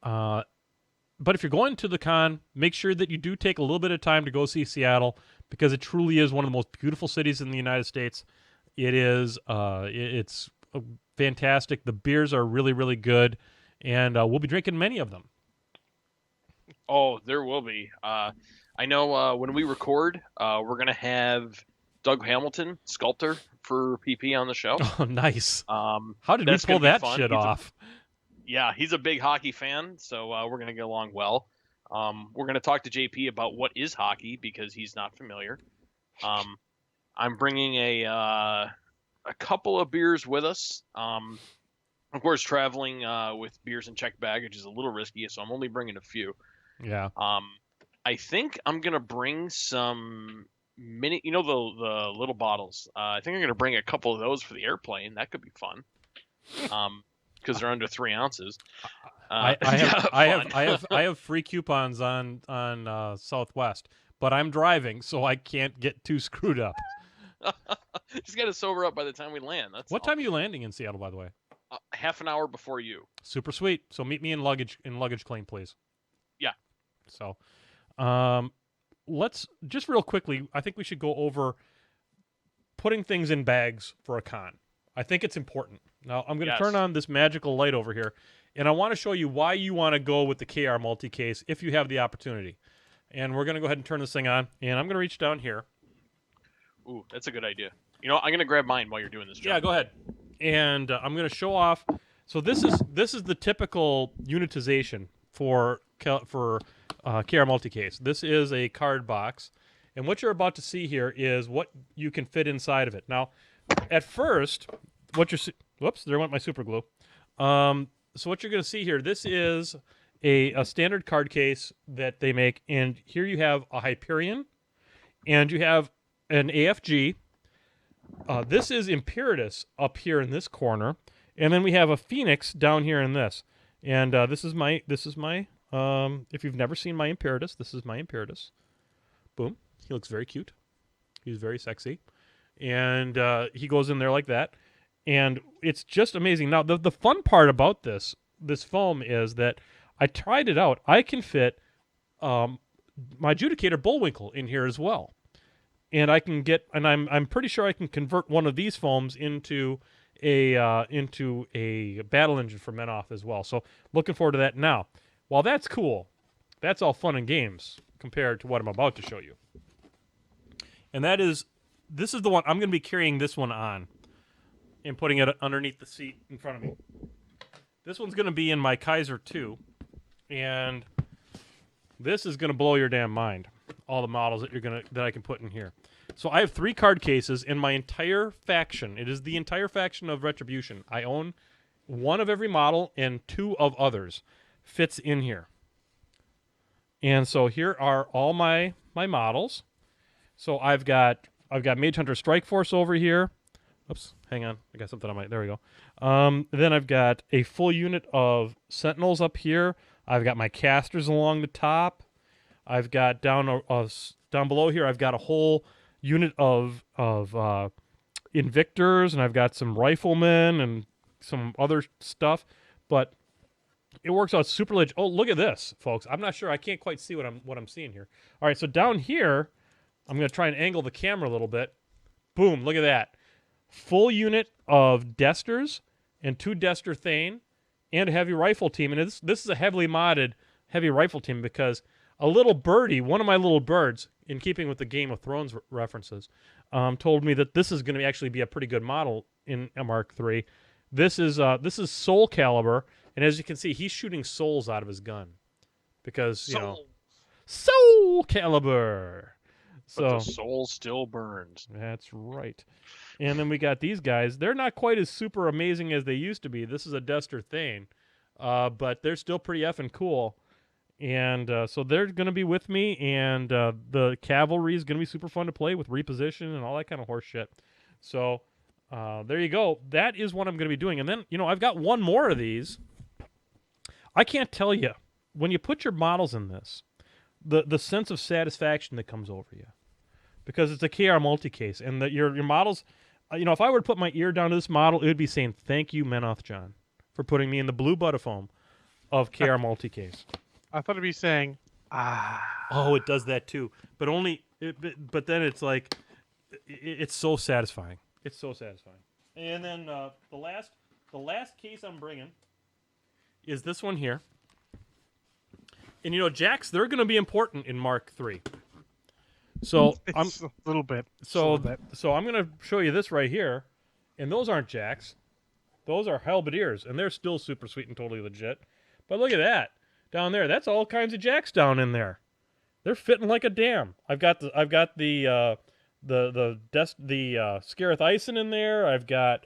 but if you're going to the con, make sure that you do take a little bit of time to go see Seattle, because it truly is one of the most beautiful cities in the United States. It is, it's fantastic. The beers are really, really good, and we'll be drinking many of them. Oh, there will be. I know when we record, we're going to have Doug Hamilton, sculptor for PP, on the show. Oh, nice. How did we That's pull gonna be that fun. shit off? Yeah, he's a big hockey fan, so we're going to get along well. We're going to talk to JP about what is hockey, because he's not familiar. I'm bringing a couple of beers with us. Of course, traveling with beers and checked baggage is a little risky, so I'm only bringing a few. Yeah. I think I'm going to bring some mini, the little bottles. I think I'm going to bring a couple of those for the airplane. That could be fun. Because they're under 3 ounces. I have free coupons on Southwest, but I'm driving, so I can't get too screwed up. Just got to sober up by the time we land. That's what all. time are you landing in Seattle, by the way? Half an hour before you. Super sweet. So meet me in luggage claim, please. Yeah. So, let's just real quickly. I think we should go over putting things in bags for a con. I think it's important. Now, I'm going to turn on this magical light over here, and I want to show you why you want to go with the KR multi-case if you have the opportunity. And we're going to go ahead and turn this thing on, and I'm going to reach down here. Ooh, that's a good idea. I'm going to grab mine while you're doing this, John. Yeah, go ahead. And I'm going to show off. So this is the typical unitization for KR multi-case. This is a card box, and what you're about to see here is what you can fit inside of it. Now, at first, whoops, there went my super glue. So what you're going to see here, this is a standard card case that they make, and here you have a Hyperion, and you have an AFG. This is Imperatus up here in this corner, and then we have a Phoenix down here in this. And this is my. If you've never seen my Imperatus, this is my Imperatus. Boom. He looks very cute. He's very sexy. And he goes in there like that. And it's just amazing. Now, the fun part about this foam is that I tried it out. I can fit my Adjudicator Bullwinkle in here as well. And I can get, and I'm pretty sure I can convert one of these foams into a battle engine for Menoth as well. So looking forward to that. Now, while that's cool, that's all fun and games compared to what I'm about to show you. And this is the one, I'm going to be carrying this one on and putting it underneath the seat in front of me. This one's going to be in my Kaiser 2, and this is going to blow your damn mind. All the models that I can put in here. So I have 3 card cases in my entire faction. It is the entire faction of Retribution. I own 1 of every model and 2 of others. Fits in here. And so here are all my models. So I've got Mage Hunter Strike Force over here. Oops, hang on. I got something on my. There we go. Then I've got a full unit of Sentinels up here. I've got my casters along the top. I've got down below here. I've got a whole unit of Invictors, and I've got some Riflemen and some other stuff. But it works out super legit. Oh, look at this, folks. I'm not sure. I can't quite see what I'm seeing here. All right, so down here, I'm going to try and angle the camera a little bit. Boom! Look at that. Full unit of Desters and 2 Dester Thane and a heavy rifle team. And this is a heavily modded heavy rifle team because a little birdie, one of my little birds, in keeping with the Game of Thrones references, told me that this is going to actually be a pretty good model in a Mark III. This is Soul Caliber, and as you can see, he's shooting souls out of his gun because Soul Caliber. But the So soul still burns. that's right. And then we got these guys. They're not quite as super amazing as they used to be. This is a Dester Thane, but they're still pretty effing cool. And so they're going to be with me, and the cavalry is going to be super fun to play with reposition and all that kind of horse shit. So there you go. That is what I'm going to be doing. And then, I've got one more of these. I can't tell you, when you put your models in this, the sense of satisfaction that comes over you. Because it's a KR multi-case, and your models, if I were to put my ear down to this model, it would be saying, thank you, Menoth John, for putting me in the blue butterfoam of KR multi-case. I thought it'd be saying, ah. Oh, it does that too. But but then it's like, it's so satisfying. It's so satisfying. And then the last case I'm bringing is this one here. And jacks, they're going to be important in Mark III. So It's a little bit. So I'm going to show you this right here, and those aren't jacks. Those are halberdiers, and they're still super sweet and totally legit. But look at that down there. That's all kinds of jacks down in there. They're fitting like a dam. I've got the Scareth Ison in there. I got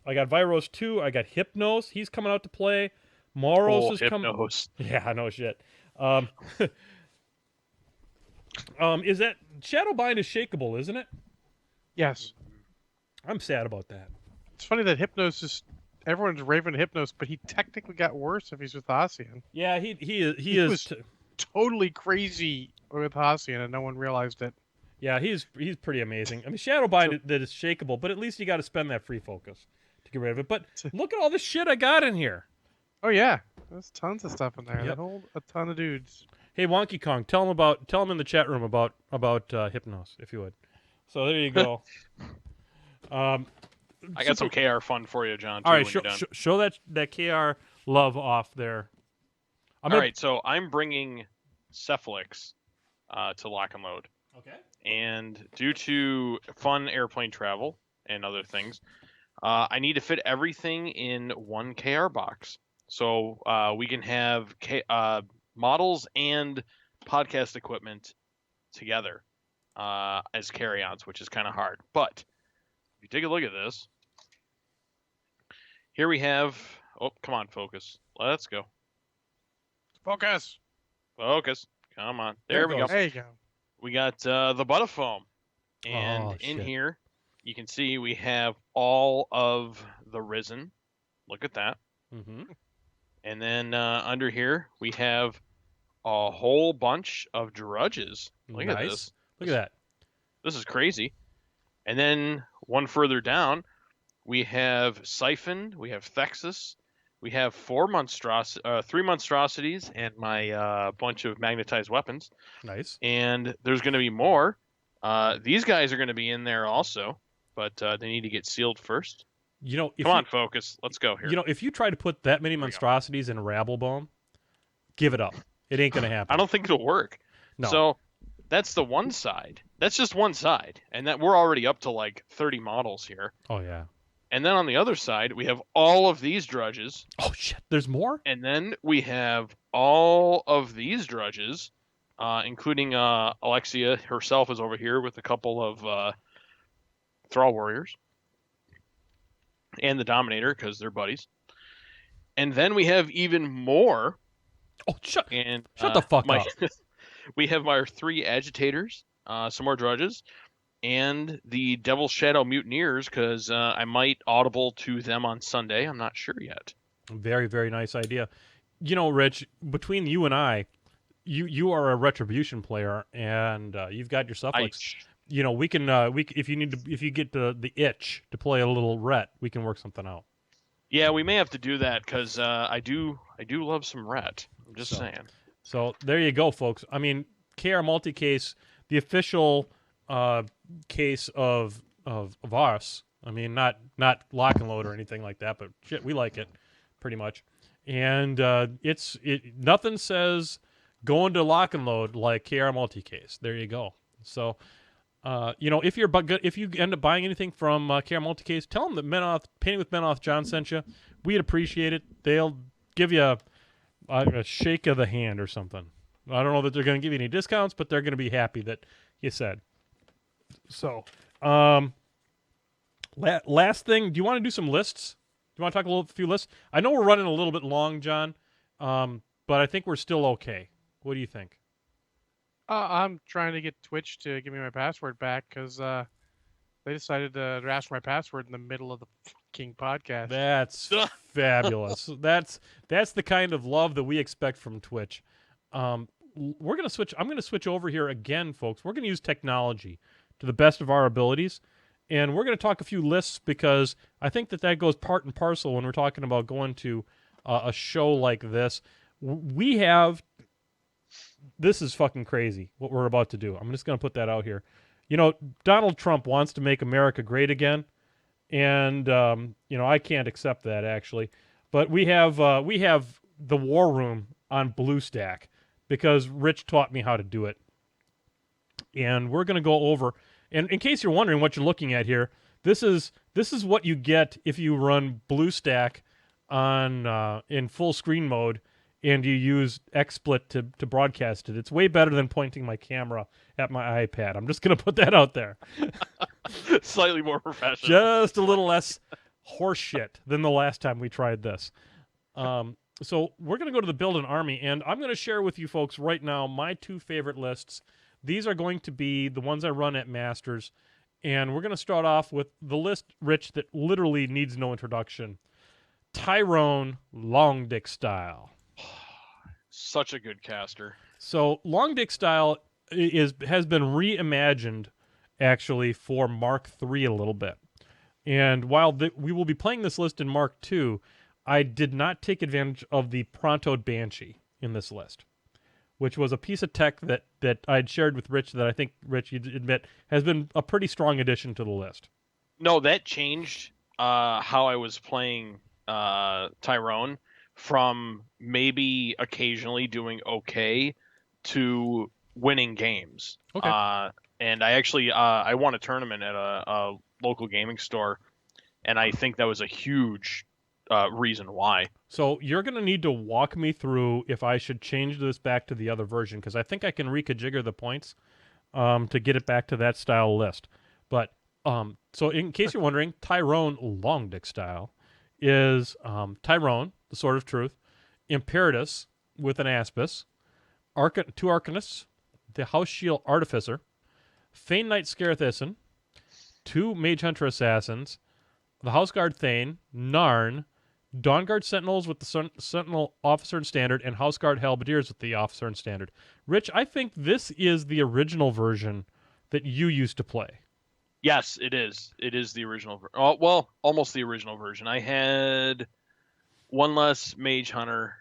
Viros 2. I got Hypnos. He's coming out to play. Moros is coming. Yeah, no shit. Is that Shadowbind is shakeable, isn't it? Yes. I'm sad about that. It's funny that everyone's raving Hypnos, but he technically got worse if he's with Hacian. Yeah, he is was totally crazy with Hacian, and no one realized it. Yeah, he's pretty amazing. I mean, Shadowbind that is shakeable, but at least you got to spend that free focus to get rid of it. But look at all the shit I got in here. Oh yeah, there's tons of stuff in there. Yep. They hold a ton of dudes. Hey, Wonky Kong, tell him in the chat room about Hypnos, if you would. So there you go. I got some KR fun for you, John. All right, show that KR love off there. All right, so I'm bringing Cephalix to lock and load. Okay. And due to fun airplane travel and other things, I need to fit everything in one KR box. So we can have models and podcast equipment together as carry-ons, which is kind of hard. But if you take a look at this, here we have... Oh, come on, focus. Let's go. Focus. Come on. There we go. There you go. We got the Butterfoam. And in here, you can see we have all of the Risen. Look at that. Mm-hmm. And then under here, we have a whole bunch of Drudges. Look at this. Look at that. This is crazy. And then one further down, we have Siphon, we have Thexus, we have three monstrosities, and my bunch of magnetized weapons. Nice. And there's going to be more. These guys are going to be in there also, but they need to get sealed first. Come on, focus. Let's go here. If you try to put that many monstrosities in Rabblebone, give it up. It ain't going to happen. I don't think it'll work. No. So that's the one side. That's just one side. And that we're already up to like 30 models here. Oh, yeah. And then on the other side, we have all of these Drudges. Oh, shit. There's more? And then we have all of these Drudges, including Alexia herself is over here with a couple of Thrall Warriors. And the Dominator, because they're buddies. And then we have even more. Oh, shut the fuck up. We have our 3 Agitators, some more Drudges, and the Devil Shadow Mutineers, because I might audible to them on Sunday. I'm not sure yet. Very, very nice idea. Rich, between you and I, you are a Retribution player, and you've got your Cephalix. We can if you get the itch to play a little Ret, we can work something out. Yeah, we may have to do that because I do love some Ret. I'm just saying. So there you go, folks. I mean, KR Multicase, the official case of ours. I mean, not lock and load or anything like that, but shit, we like it pretty much. And nothing says going to lock and load like KR Multicase. There you go. So, if if you end up buying anything from KR Multicase, tell them that Painting with Menoth John sent you. We'd appreciate it. They'll give you a shake of the hand or something. I don't know that they're going to give you any discounts, but they're going to be happy that you said. So, last thing, do you want to do some lists? Do you want to talk a few lists? I know we're running a little bit long, John, but I think we're still okay. What do you think? I'm trying to get Twitch to give me my password back because they decided to ask my password in the middle of the fucking podcast. That's fabulous. That's the kind of love that we expect from Twitch. We're gonna switch. I'm gonna switch over here again, folks. We're gonna use technology to the best of our abilities, and we're gonna talk a few lists because I think that goes part and parcel when we're talking about going to a show like this. This is fucking crazy what we're about to do. I'm just gonna put that out here. Donald Trump wants to make America great again, and I can't accept that actually. But we have the War Room on BlueStack because Rich taught me how to do it, and we're going to go over. And in case you're wondering what you're looking at here, this is what you get if you run BlueStack on in full screen mode and you use XSplit to broadcast it. It's way better than pointing my camera at my iPad. I'm just going to put that out there. Slightly more professional. Just a little less horseshit than the last time we tried this. So we're going to go to the Build an Army, and I'm going to share with you folks right now my two favorite lists. These are going to be the ones I run at Masters, and we're going to start off with the list, Rich, that literally needs no introduction. Tyrone Long Dick Style. Such a good caster. So Long Dick Style has been reimagined, actually, for Mark III a little bit. And while we will be playing this list in Mark II, I did not take advantage of the Prontoed Banshee in this list, which was a piece of tech that I'd shared with Rich that I think, Rich, you'd admit, has been a pretty strong addition to the list. No, that changed how I was playing Tyrone from maybe occasionally doing okay to winning games. Okay. And I actually I won a tournament at a local gaming store, and I think that was a huge reason why. So you're going to need to walk me through if I should change this back to the other version, because I think I can reconfigure the points to get it back to that style list. But so in case you're wondering, Tyrone Long Dick Style is Tyrone, the Sword of Truth, Imperatus with an Aspis, two Arcanists, the House Shield Artificer, Thane Knight Scarathisson, two Mage Hunter Assassins, the House Guard Thane, Narn, Dawnguard Sentinels with the Sentinel Officer and Standard, and House Guard Halberdiers with the Officer and Standard. Rich, I think this is the original version that you used to play. Yes, it is. It is the original. Well, almost the original version. I had one less Mage Hunter,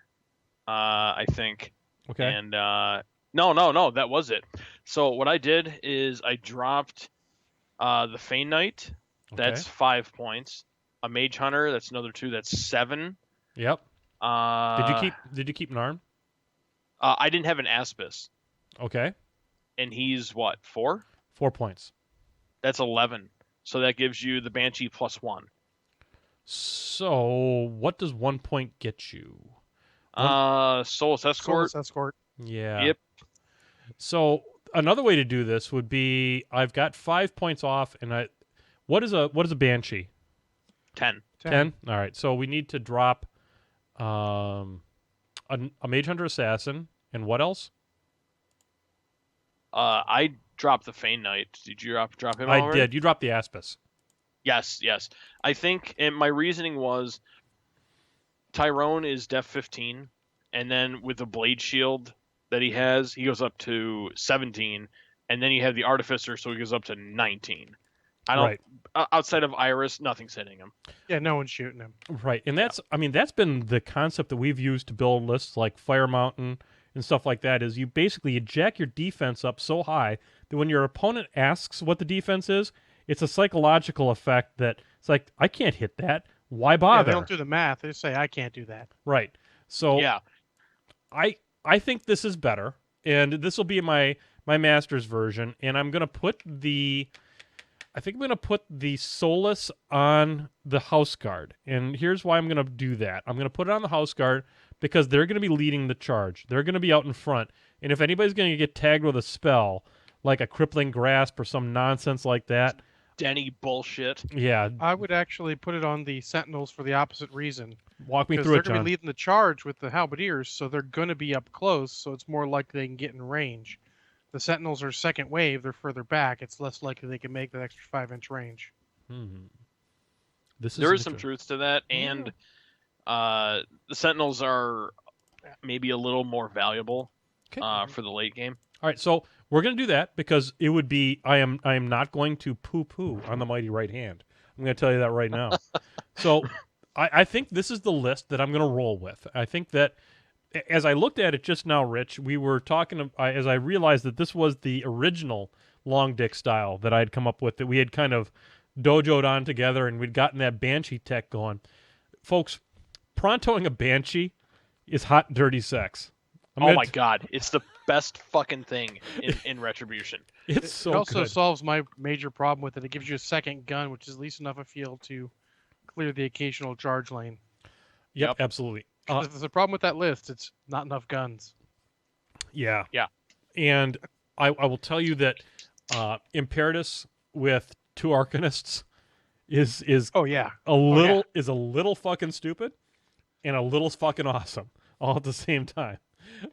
I think. Okay. And no, that was it. So what I did is I dropped the Fane Knight. That's 5 points. A Mage Hunter. That's another 2. That's 7. Yep. Did you keep Narn? I didn't have an Aspis. Okay. And he's what, 4? 4 points. That's 11. So that gives you the Banshee plus 1. So what does 1 point get you? Soulless Escort. Soulless Escort. Yeah. Yep. So another way to do this would be I've got 5 points off, and what is a Banshee? 10. 10? All right. So we need to drop a Mage Hunter Assassin, and what else? I dropped the Fane Knight. Did you drop him I already? did. You dropped the Aspis. Yes. I think, and my reasoning was Tyrone is def 15, and then with the Blade Shield that he has, he goes up to 17, and then you have the Artificer, so he goes up to 19. Right. Outside of Iris, nothing's hitting him. Yeah, no one's shooting him. Right. And that's been the concept that we've used to build lists like Fire Mountain and stuff like that, is you jack your defense up so high that when your opponent asks what the defense is, it's a psychological effect that it's like, I can't hit that. Why Yeah, bother? they don't do the math. They just say, I can't do that. Right. So Yeah. I I think this is better, and this will be my master's version, and I'm gonna put the Solus on the House Guard, and here's why I'm gonna do that. I'm gonna put it on the House Guard because they're gonna be leading the charge. They're gonna be out in front, and if anybody's gonna get tagged with a spell like a crippling grasp or some nonsense like that, Denny bullshit. yeah, I would actually put it on the Sentinels for the opposite reason. walk me Because through they're it, going to John. be leading the charge with the halberdiers, so they're going to be up close, so it's more likely they can get in range. The Sentinels are second wave, they're further back. It's less likely they can make that extra 5-inch range. This There is some interesting. truth to that, and the Sentinels are maybe a little more valuable Okay. for the late game. All right, so we're going to do that because it would be I am not going to poo-poo on the mighty right hand. I'm going to tell you that right now. So I think this is the list that I'm going to roll with. I think that as I looked at it just now, Rich, we were talking as I realized that this was the original long dick style that I had come up with, that we had kind of dojoed on together, and we'd gotten that Banshee tech going. Folks, prontoing a Banshee is hot, dirty sex. Oh my god, it's the best fucking thing in Retribution. It's so it also good. solves my major problem with it. It gives you a second gun, which is at least enough a field to clear the occasional charge lane. Yep, absolutely. If there's a problem with that list, it's not enough guns. Yeah. Yeah. And I will tell you that Imperatus with 2 Arcanists is Oh yeah. a little fucking stupid and a little fucking awesome all at the same time.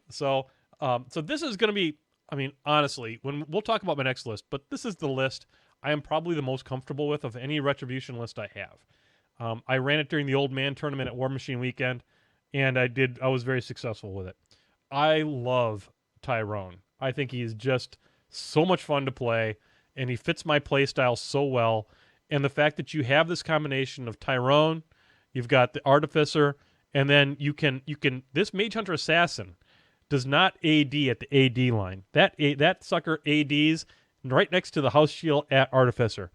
So so this is going to be, I mean, honestly, when we'll talk about my next list, but this is the list I am probably the most comfortable with of any Retribution list I have. I ran it during the Old Man tournament at War Machine Weekend, and I was very successful with it. I love Tyrone. I think he's just so much fun to play, and he fits my play style so well. And the fact that you have this combination of Tyrone, you've got the Artificer, and then you can this Mage Hunter Assassin does not AD at the AD line. That sucker ADs right next to the House Shield at Artificer,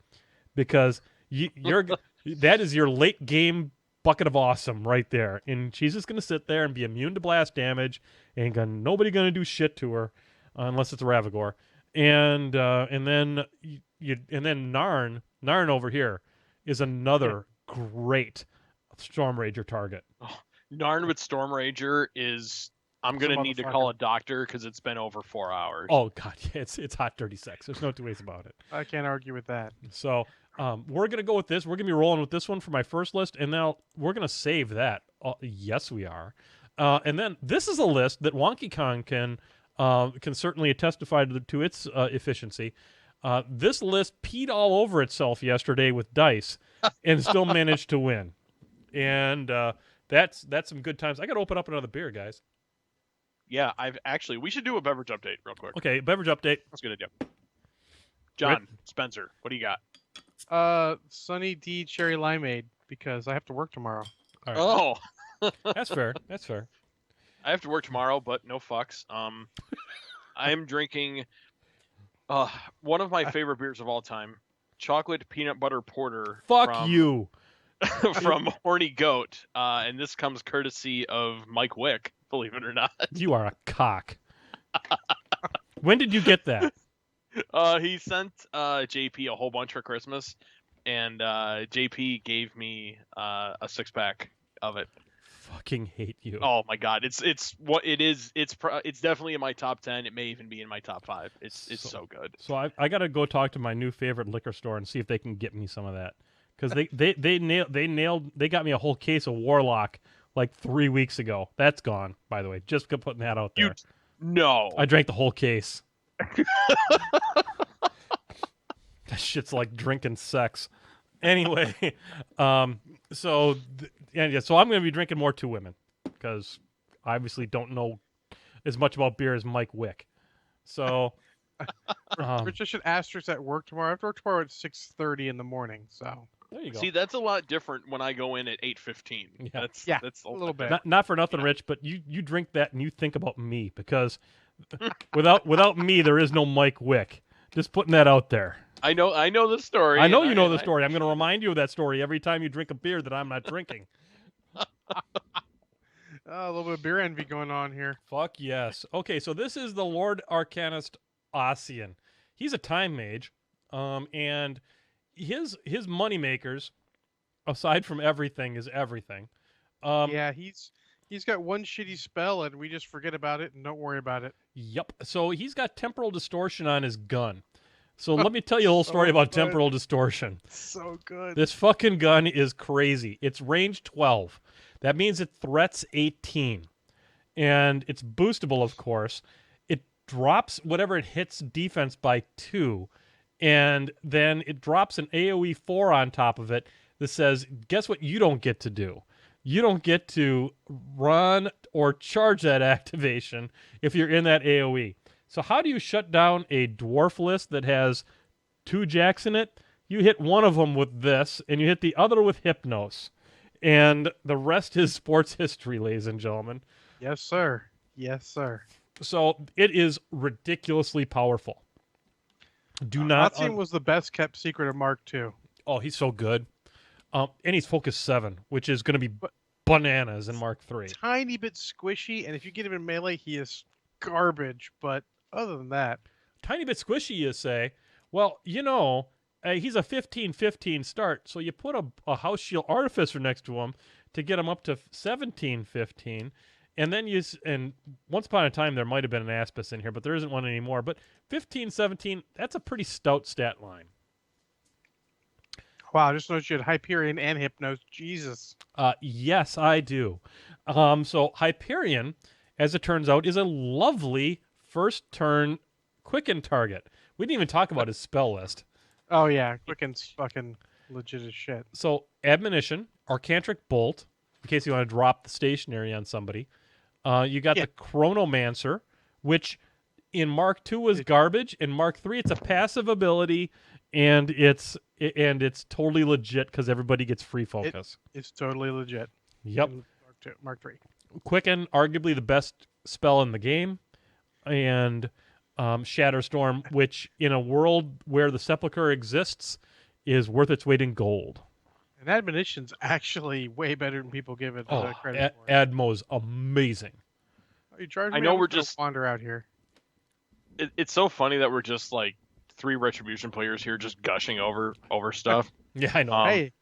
because you're that is your late game bucket of awesome right there. And she's just gonna sit there and be immune to blast damage, and nobody gonna do shit to her unless it's a Ravagore. And then Narn over here is another great Storm Rager target. Narn with Storm Rager is. I'm It's a gonna need to call a doctor because it's been over 4 hours. Oh god, yeah, it's hot, dirty sex. There's no two ways about it. I can't argue with that. So we're gonna go with this. We're gonna be rolling with this one for my first list, and now we're gonna save that. Yes, we are. And then this is a list that Wonky Kong can certainly testify to its efficiency. This list peed all over itself yesterday with dice, and still managed to win. And that's some good times. I got to open up another beer, guys. Yeah, we should do a beverage update real quick. Okay, beverage update. That's a good idea. John, Spencer, what do you got? Sunny D Cherry Limeade, because I have to work tomorrow. All right. Oh, That's fair. That's fair. I have to work tomorrow, but no fucks. I'm drinking one of my favorite beers of all time, chocolate peanut butter porter. Fuck you. From Horny Goat, and this comes courtesy of Mike Wick, believe it or not. You are a cock. When did you get that? He sent JP a whole bunch for Christmas, and JP gave me a 6-pack of it. Fucking hate you. Oh my god, it's what it is. It's definitely in my top 10. It may even be in my top 5. It's so good. So I got to go talk to my new favorite liquor store and see if they can get me some of that, because they got me a whole case of Warlock like 3 weeks ago. That's gone, by the way. Just putting that out there. No. I drank the whole case. That shit's like drinking sex. Anyway, so I'm going to be drinking more Two Women, because I obviously don't know as much about beer as Mike Wick. So Rich, I should asterisk at work tomorrow. I have to work tomorrow at 6:30 in the morning. So there you go. See, that's a lot different when I go in at 8:15. Yeah. That's a little bit. Not for nothing, Rich, but you drink that and you think about me, because without me there is no Mike Wick. Just putting that out there. I know the story. I know you know the story. I'm going to remind you of that story every time you drink a beer that I'm not drinking. A little bit of beer envy going on here. Fuck yes. Okay, so this is the Lord Arcanist Ossian. He's a time mage, and his money makers, aside from everything, is everything. Yeah, he's got one shitty spell, and we just forget about it and don't worry about it. Yep. So he's got temporal distortion on his gun. So let me tell you a little story about good. temporal distortion. So good. This fucking gun is crazy. It's range 12. That means it threats 18. And it's boostable, of course. It drops whatever it hits defense by 2. And then it drops an AoE 4 on top of it that says, guess what you don't get to do? You don't get to run or charge that activation if you're in that AoE. So how do you shut down a dwarf list that has 2 jacks in it? You hit one of them with this, and you hit the other with Hypnos. And the rest is sports history, ladies and gentlemen. Yes, sir. Yes, sir. So it is ridiculously powerful. Do not... Ossian was the best kept secret of Mark II. Oh, he's so good. And he's focus 7, which is going to be bananas in Mark III. Tiny bit squishy, and if you get him in melee, he is garbage. But other than that, Tiny bit squishy, you say? Well, you know, he's a 15-15 start, so you put a House Shield Artificer next to him to get him up to 17-15, and then and once upon a time there might have been an Aspis in here, but there isn't one anymore. But 15-17, that's a pretty stout stat line. wow, I just noticed you had Hyperion and Hypnos. Jesus. Yes, I do. So Hyperion, as it turns out, is a lovely first turn quicken target. We didn't even talk about his spell list. Oh, yeah. Quicken's fucking legit as shit. So Admonition, Arcantric Bolt, in case you want to drop the stationary on somebody. You got the Chronomancer, which in Mark II was garbage. In Mark III, it's a passive ability, and it's totally legit because everybody gets free focus. It's totally legit. Yep. In Mark III. Quicken, arguably the best spell in the game, and Shatterstorm, which in a world where the Sepulchre exists, is worth its weight in gold. And Admonition's actually way better than people give it credit for. Admo's amazing. Are you charging I me? know I'm we're gonna just- wander out here. It's so funny that we're just like 3 Retribution players here just gushing over stuff. Yeah, I know. Hey,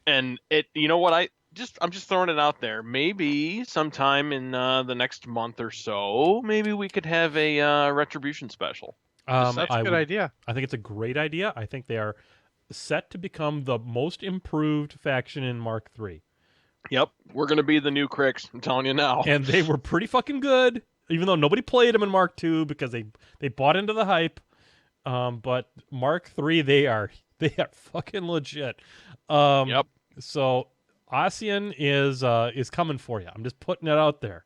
And you know what, I'm just throwing it out there. Maybe sometime in the next month or so, maybe we could have a Retribution special. that's a good idea. I think it's a great idea. I think they are set to become the most improved faction in Mark III. Yep, we're gonna be the new Cricks. I'm telling you now. And they were pretty fucking good, even though nobody played them in Mark II because they bought into the hype. But Mark III, they are fucking legit. Yep. So Ossian is coming for you. I'm just putting it out there.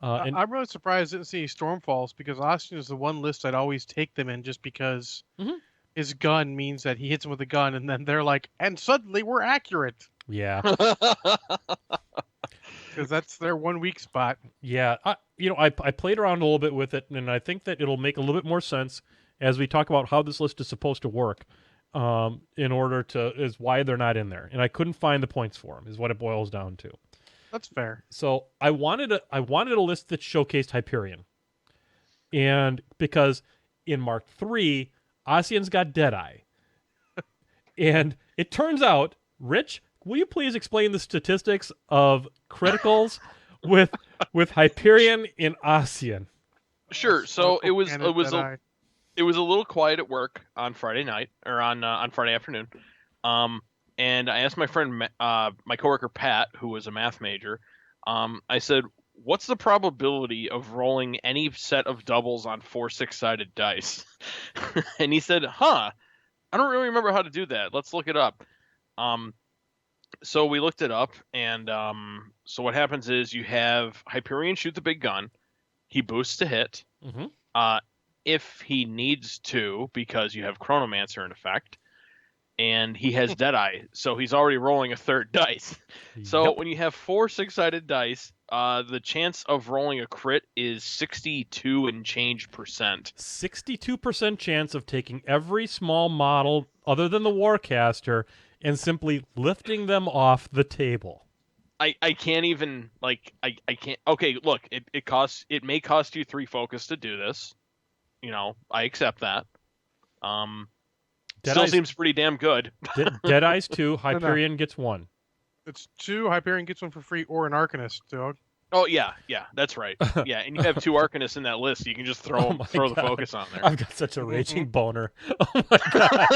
And I'm really surprised I didn't see any Stormfalls because Ossian is the one list I'd always take them in just because his gun means that he hits them with a gun and then they're like, and suddenly we're accurate yeah, because that's their 1 weak spot. yeah. I played around a little bit with it, and I think that it'll make a little bit more sense as we talk about how this list is supposed to work. Is why they're not in there, and I couldn't find the points for them. Is what it boils down to. That's fair. So I wanted a list that showcased Hyperion, and because in Mark III, Ossian's got Deadeye, and it turns out, Rich, will you please explain the statistics of criticals with Hyperion in Ossian? Sure. So it was Deadeye. it was a little quiet at work on Friday night or on Friday afternoon. And I asked my friend, my coworker Pat, who was a math major. I said, "What's the probability of rolling any set of doubles on 4 6-sided dice?" And he said, "Huh, I don't really remember how to do that. Let's look it up." So we looked it up, and so what happens is you have Hyperion shoot the big gun. He boosts to hit. Mm-hmm. If he needs to, because you have Chronomancer in effect, and he has Deadeye, so he's already rolling a third dice. So Yep. when you have 4 6-sided dice, the chance of rolling a crit is 62 and change percent. 62% chance of taking every small model other than the Warcaster and simply lifting them off the table. I can't even like I can't. Okay, look, it may cost you 3 focus to do this. I accept that. Still Deadeye's, seems pretty damn good. Deadeye's 2, No. Hyperion gets 1. It's 2. Hyperion gets one for free, or an Arcanist, dog. Oh yeah, that's right. Yeah, and you have 2 Arcanists in that list. You can just throw Oh my the God. focus on there. I've got such a raging boner. Oh my God.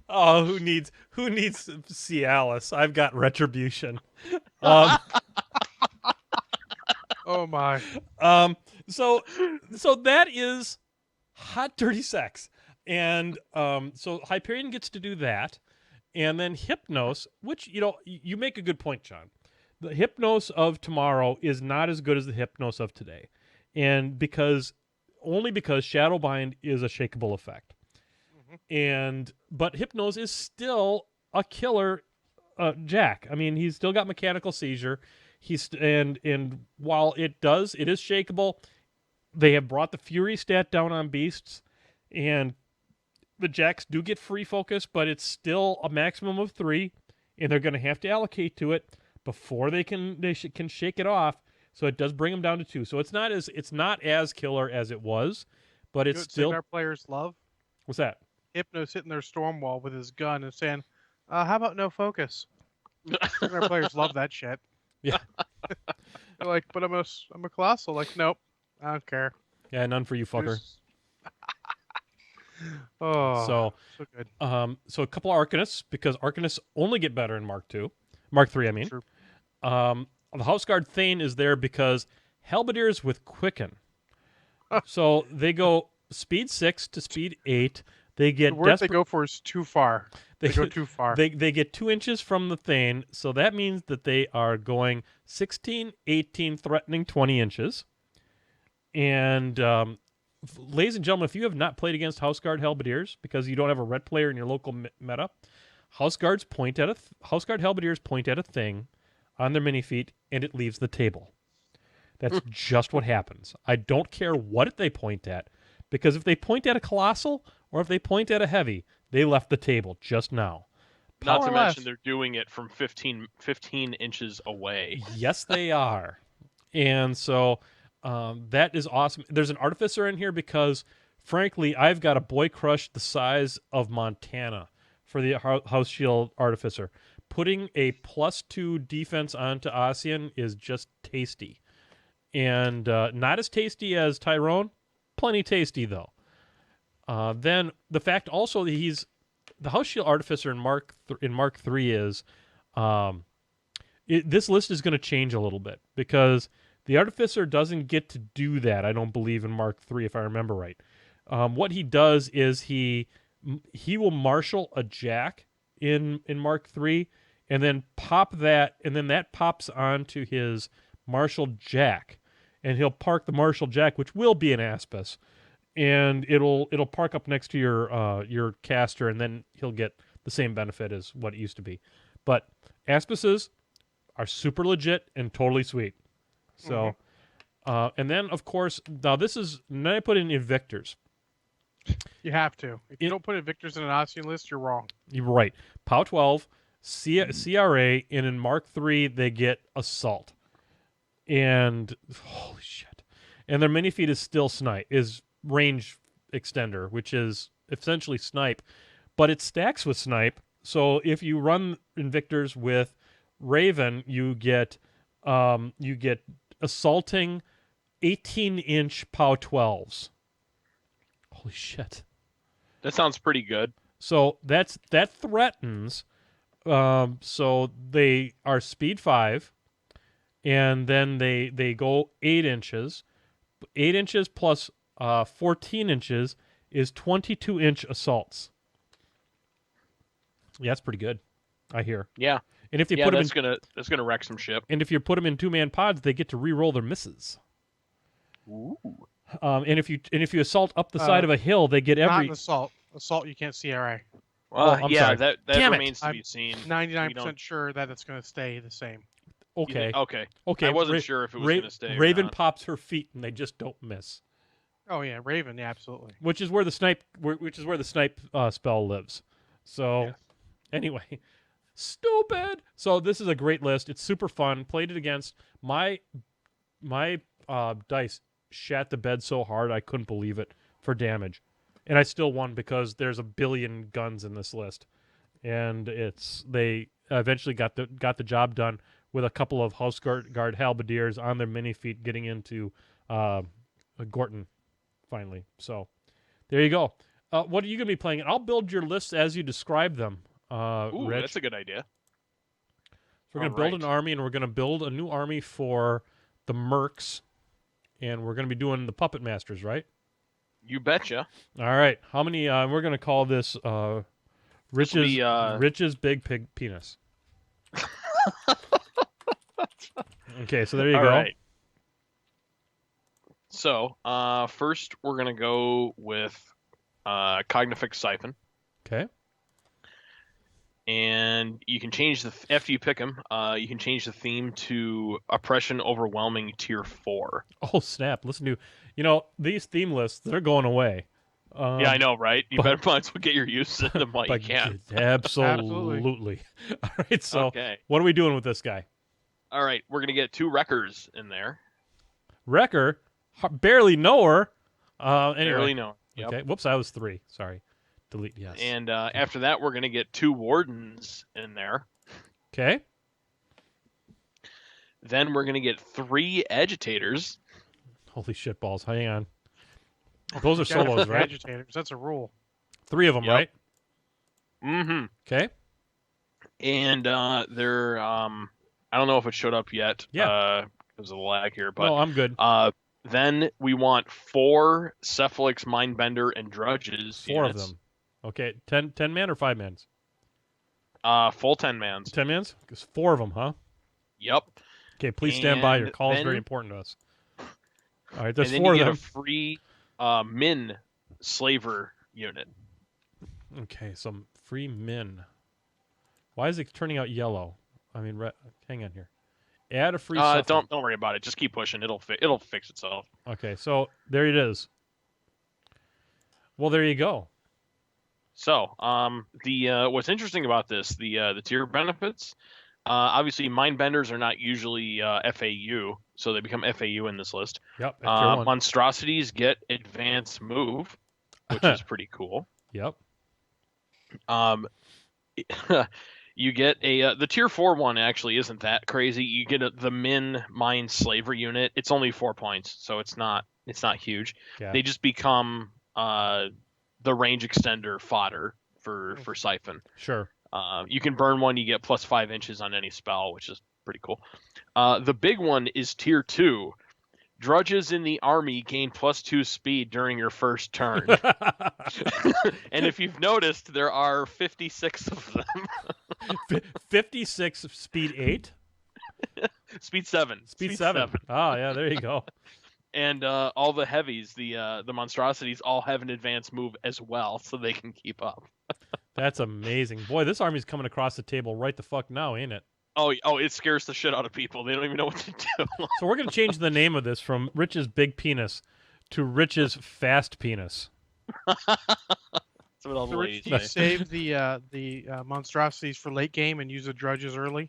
Oh, who needs Cialis? I've got Retribution. Um, Oh my. so that is hot dirty sex, and so Hyperion gets to do that, and then Hypnos, which you make a good point, John. The Hypnos of tomorrow is not as good as the Hypnos of today, and only because Shadowbind is a shakeable effect. But Hypnos is still a killer Jack. I mean, he's still got mechanical seizure. And while it is shakeable, they have brought the Fury stat down on beasts, and the Jacks do get free focus, but it's still a maximum of 3, and they're going to have to allocate to it before they can shake it off. So it does bring them down to 2. So it's not as killer as it was, but it's still. Our players love What's that? Hypnos hitting their storm wall with his gun and saying, "How about no focus?" Our players love that shit. Yeah. They're like, "But I'm a colossal." Like, nope, I don't care. Yeah, none for you, fucker. There's- Oh, So good. so a couple of Arcanists, because Arcanists only get better in Mark 3, I mean. True. The House Guard Thane is there because Halberdiers with Quicken. So they go speed 6 to speed 8. They get The word they go for is too far. They go too far. They get 2 inches from the Thane, so that means that they are going 16, 18, threatening 20 inches. And ladies and gentlemen, if you have not played against House Guard Halberdiers because you don't have a red player in your local meta, House Guard Halberdiers point at a thing on their mini feet, and it leaves the table. That's just what happens. I don't care what they point at, because if they point at a colossal or if they point at a heavy, they left the table just now. Not to More or less. mention they're doing it from 15 inches away. Yes, they are. And so that is awesome. There's an Artificer in here because, frankly, I've got a boy crush the size of Montana for the House Shield Artificer. Putting a +2 defense onto Ossian is just tasty. And not as tasty as Tyrone, plenty tasty, though. Then the fact also that he's the House Shield Artificer in Mark 3 is this list is going to change a little bit because the Artificer doesn't get to do that, I don't believe, in Mark 3, if I remember right. What he does is he will marshal a Jack in Mark 3 and then pop that, and then that pops onto his Marshal Jack, and he'll park the Marshal Jack, which will be an Aspis, and it'll park up next to your caster, and then he'll get the same benefit as what it used to be. But Aspises are super legit and totally sweet. So, and then of course, now I put in Invictors. You have to. If you don't put Invictors in an Ossian list, you're wrong. You're right. POW 12, CRA, and in Mark 3 they get Assault. And holy shit. And their mini feat is still range extender, which is essentially snipe, but it stacks with snipe. So if you run Invictors with Raven, you get assaulting 18-inch POW 12s. Holy shit. That sounds pretty good. So that threatens. So they are speed 5, and then they go 8 inches. 8 inches plus 14 inches is 22-inch assaults. Yeah, that's pretty good, I hear. Yeah. And if they put them that's gonna wreck some ship. and if you put them in 2-man pods, they get to re-roll their misses. Ooh. And if you assault up the side of a hill, they get Not every. an assault. Assault, you can't CRA. Oh, I'm yeah, sorry. that Damn it. remains to be seen. 99% sure that it's going to stay the same. Okay. Okay. Okay. I wasn't sure if it was going to stay. Raven or not. pops her feet and they just don't miss. Oh yeah, Raven, yeah, absolutely. Which is where the snipe spell lives. So Yes. anyway, Stupid. So this is a great list. It's super fun. Played it against my dice shat the bed so hard I couldn't believe it for damage, and I still won because there's a billion guns in this list, and they eventually got the job done with a couple of house guard halberdiers on their mini feet getting into Gorton finally. So there you go. What are you gonna be playing? I'll build your lists as you describe them. Ooh, Rich. that's a good idea. So we're going to build an army, and we're going to build a new army for the mercs, and we're going to be doing the puppet masters, right? You betcha. All right. How many? We're going to call this Rich's big pig penis. Okay, so there you All go. right. So first we're gonna go with Cognifix Siphon. Okay. And you can change after you pick them. You can change the theme to Oppression Overwhelming Tier 4. Oh snap! Listen to these theme lists. They're going away. Yeah, I know, right? You might as well get your use in them while you can. Absolutely. All right. So Okay. what are we doing with this guy? All right, we're gonna get 2 Wreckers in there. Wrecker, barely know her. Anyway. Barely know. Yep. Okay. Whoops, I was 3. Sorry. Delete. Yes. And after that, we're gonna get 2 Wardens in there. Okay. Then we're gonna get 3 Agitators. Holy shit balls! Hang on. Those are Gotta solos, have right? Agitators. That's a rule. 3 of them, Yep. right? Mm-hmm. Okay. And they're I don't know if it showed up yet. Yeah. Because of the lag here, but No, I'm good. then we want 4 Cephalix, Mindbender, and Drudges. 4 of units. them. Okay. 10 man or 5 mans? Full 10 mans. 10 mans? Because 4 of them, huh? Yep. Okay. Please stand by. Your And call is then- very important to us. All right. There's and then 4 you of get them. a free Min Slaver unit. Okay. Some free min. Why is it turning out yellow? I mean, hang on here. Add a free. Don't worry about it. Just keep pushing. It'll fix itself. Okay. So there it is. Well, there you go. So, the what's interesting about this, the tier benefits, obviously Mindbenders are not usually FAU, so they become FAU in this list. Yep. At tier 1. Monstrosities get advanced move, which is pretty cool. Yep. You get the tier 4 one actually isn't that crazy. You get the Min Mind Slaver unit. It's only 4 points, so it's not huge. Yeah. They just become the range extender fodder for Siphon. Sure. You can burn one, you get plus 5 inches on any spell, which is pretty cool. The big one is tier 2. Drudges in the army gain plus 2 speed during your first turn. And if you've noticed, there are 56 of them. 56 speed 8? Speed 7. Speed 7. Oh, yeah, there you go. And all the heavies, the monstrosities, all have an advanced move as well, so they can keep up. That's amazing. Boy, this army's coming across the table right the fuck now, ain't it? Oh, it scares the shit out of people. They don't even know what to do. So we're going to change the name of this from Rich's Big Penis to Rich's Fast Penis. That's what all the So, ladies Rich, do you say. save the monstrosities for late game and use the drudges early?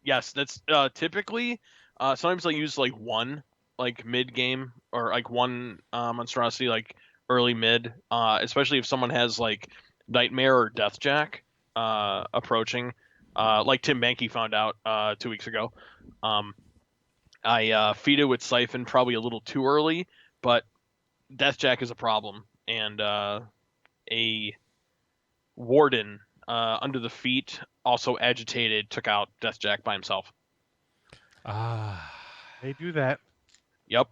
Yes, that's typically. Sometimes I use like one, like mid game, or like one monstrosity, like early mid. Especially if someone has like Nightmare or Deathjack approaching. Like Tim Banky found out 2 weeks ago. I feed it with Siphon probably a little too early, but Deathjack is a problem, and a Warden under the feet, also agitated, took out Deathjack by himself. Ah. They do that. Yep.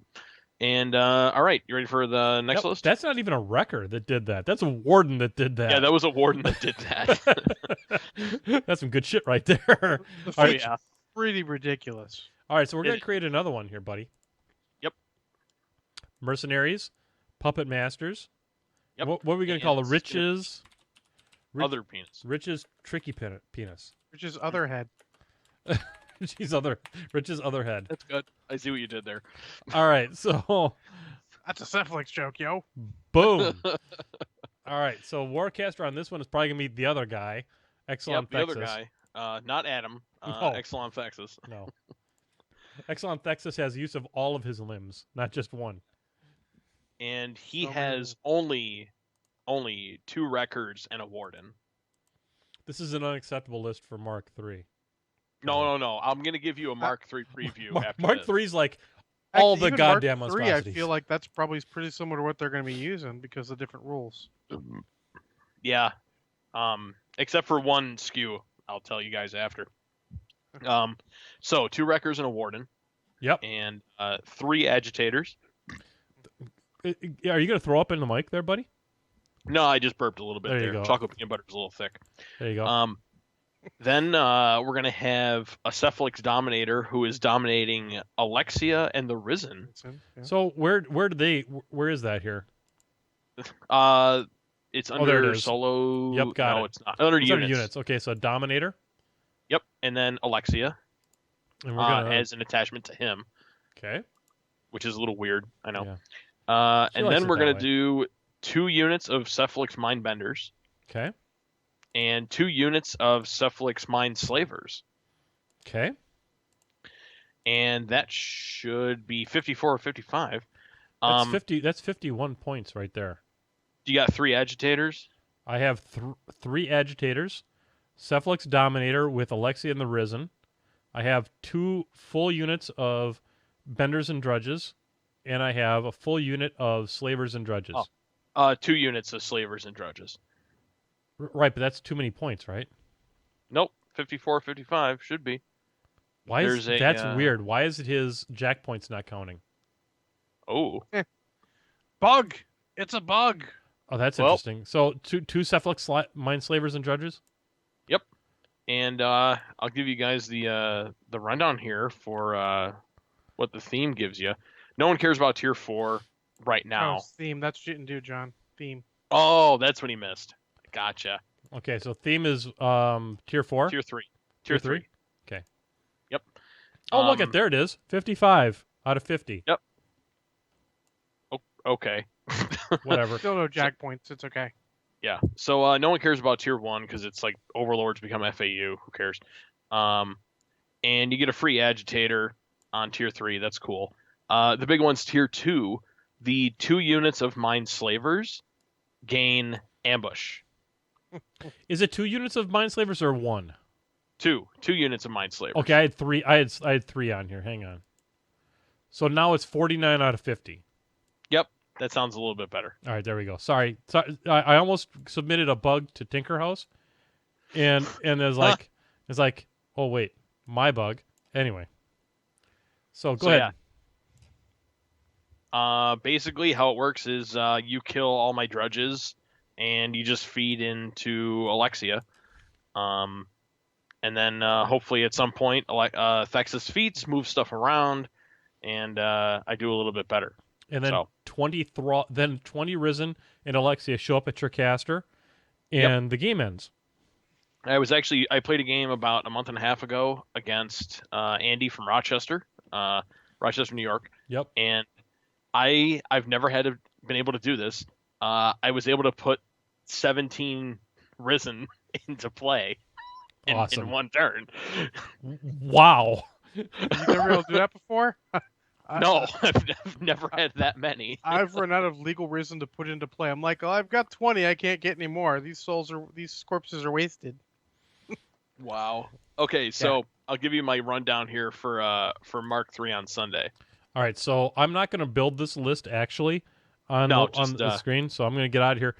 And all right, you ready for the next Yep, list? that's not even a wrecker that did that. That's a warden that did that. Yeah, that was a Warden that did that. That's some good shit right there. The All feat's yeah. pretty ridiculous. All right, so we're going It- to create another one here, buddy. Yep. Mercenaries, Puppet Masters. Yep. What are we going to call the And Riches? Other penis. Riches Tricky Penis. Which is other head. Rich's other head. That's good. I see what you did there. All right, so That's a Cephalix joke, yo. boom. All right, so Warcaster on this one is probably going to be the other guy. Yep, Excellent the other Texas. guy. Not Adam. No. Exelon Thexus. No. Exelon Thexus has use of all of his limbs, not just one. And he So has only 2 records and a warden. This is an unacceptable list for Mark III. No. I'm gonna give you a Mark III preview after Mark this. III's like all Actually, the even goddamn Mark III, I monstrosities. feel like that's probably pretty similar to what they're going to be using because of different rules. Yeah. Except for one SKU, I'll tell you guys after. So 2 records and a warden. Yep. And 3 agitators. Are you going to throw up in the mic there, buddy? No, I just burped a little bit There you there. go. Chocolate peanut butter is a little thick. There you go. Then we're gonna have a Cephalix Dominator who is dominating Alexia and the Risen. Yeah. So where is that here? It's Oh, there under it is. solo. Yep, got no, it. it's not. Under It's units. under units. Okay, so Dominator. Yep, and then Alexia And we're gonna has an attachment to him, Okay. which is a little weird. I know. Yeah. She And likes then it we're that gonna way. do 2 units of Cephalix Mindbenders Okay. and 2 units of Cephalix Mind Slavers. Okay. And that should be 54 or 55. That's 50. That's 51 points right there. You got 3 agitators. I have 3 agitators, Cephalix Dominator with Alexia and the Risen. I have 2 full units of Benders and Drudges, and I have a full unit of Slavers and Drudges. 2 units of Slavers and Drudges. Right, but that's too many points, right? Nope, 54, 55 should be. Why is There's a, that's weird? Why is it his jack points not counting? Oh, Bug! It's a bug! Oh, that's Well- interesting. So two Cephalix Mind Slavers and Drudges. and I'll give you guys the rundown here for what the theme gives you. No one cares about tier 4 right now. Oh, theme. That's what you didn't do, John. Theme. Oh, that's what he missed. Gotcha. Okay, so theme is tier 4. Tier 3. Tier Tier three? 3. Okay. Yep. Oh, look at there it is. 55 out of 50. Okay. Whatever. Still no jack points. It's okay. Yeah. So no one cares about tier 1 because it's like overlords become FAU. Who cares? And you get a free agitator on tier 3. That's cool. The big one's tier 2. The 2 units of Mind Slavers gain ambush. Is it 2 units of Mind Slavers or 1? 2 units of Mind Slavers. Okay, I had 3. I had 3 on here. Hang on. So now it's 49 out of 50. Yep. That sounds a little bit better. All right, there we go. Sorry, I almost submitted a bug to Tinkerhouse, and it's like, oh wait, my bug. Anyway, so go ahead. Yeah. Basically, how it works is you kill all my drudges, and you just feed into Alexia. And then hopefully at some point, Thexus feats, move stuff around, and I do a little bit better. And then So. 20 Risen and Alexia show up at your caster, and the game ends. I played a game about a month and a half ago against Andy from Rochester, New York. Yep. And I've never been able to do this. I was able to put 17 Risen into play in Awesome. one turn. Wow. You've never been able to do that before? No, I've never had that many. I've run out of legal reason to put into play. I'm like, oh, I've got 20. I can't get any more. These corpses are wasted. Wow. Okay, so I'll give you my rundown here for Mark III on Sunday. All right, so I'm not going to build this list actually on the screen, so I'm going to get out of here.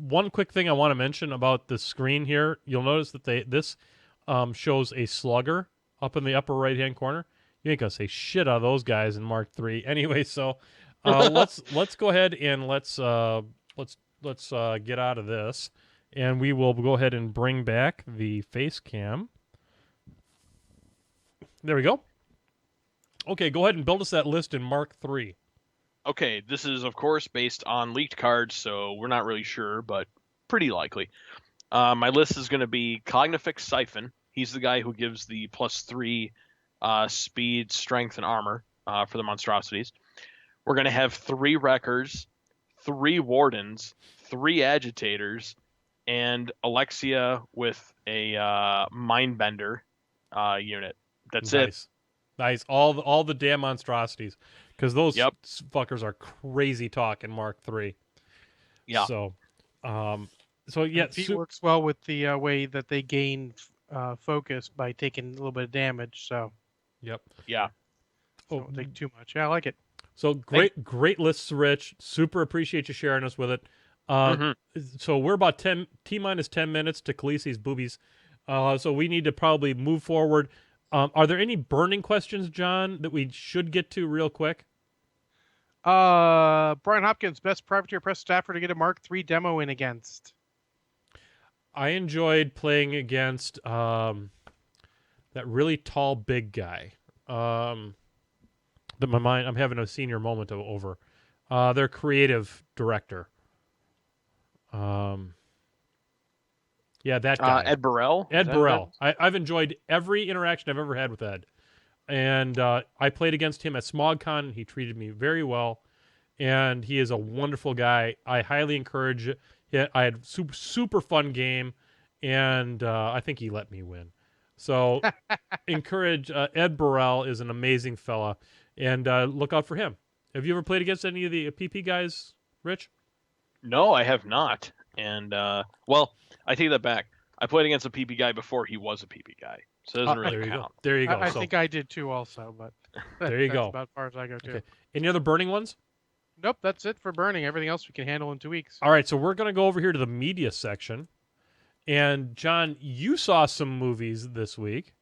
One quick thing I want to mention about the screen here, you'll notice that this shows a slugger up in the upper right-hand corner. You ain't gonna say shit out of those guys in Mark III. Anyway, so let's go ahead and let's get out of this, and we will go ahead and bring back the face cam. There we go. Okay, go ahead and build us that list in Mark III. Okay, this is of course based on leaked cards, so we're not really sure, but pretty likely. My list is going to be Cognifix Siphon. He's the guy who gives the +3 speed, strength, and armor for the monstrosities. We're going to have 3 wreckers, 3 wardens, 3 agitators, and Alexia with a mind bender unit. That's it. Nice. Nice. All the damn monstrosities, because those Yep. fuckers are crazy talk in Mark III. Yeah. So, um, so And yeah, the feat works well with the way that they gain focus by taking a little bit of damage. So yep. Yeah. so Oh, don't take too much. Yeah, I like it. so great lists, Rich. Super appreciate you sharing us with it. hmm So we're about minus 10 minutes to Khaleesi's boobies. So we need to probably move forward. Are there any burning questions, John, that we should get to real quick? Brian Hopkins, best privateer press staffer to get a Mark III demo in against. I enjoyed playing against that really tall big guy. That my mind, I'm having a senior moment over. Their creative director. Yeah, that guy. Ed Burrell. Ed Is that Burrell. I've enjoyed every interaction I've ever had with Ed. And I played against him at SmogCon. He treated me very well. And he is a wonderful guy. I highly encourage it. I had super fun game. And I think he let me win. So encourage Ed Burrell is an amazing fella. And look out for him. Have you ever played against any of the PP guys, Rich? No, I have not. And well, I take that back. I played against a PP guy before he was a PP guy, so it doesn't There really you go. count. There you go. I So, think I did too, also, but There you that's go. about as far as I go too. Okay. Any other burning ones? Nope, that's it for burning. Everything else we can handle in 2 weeks. All right, so we're going to go over here to the media section. And John, you saw some movies this week.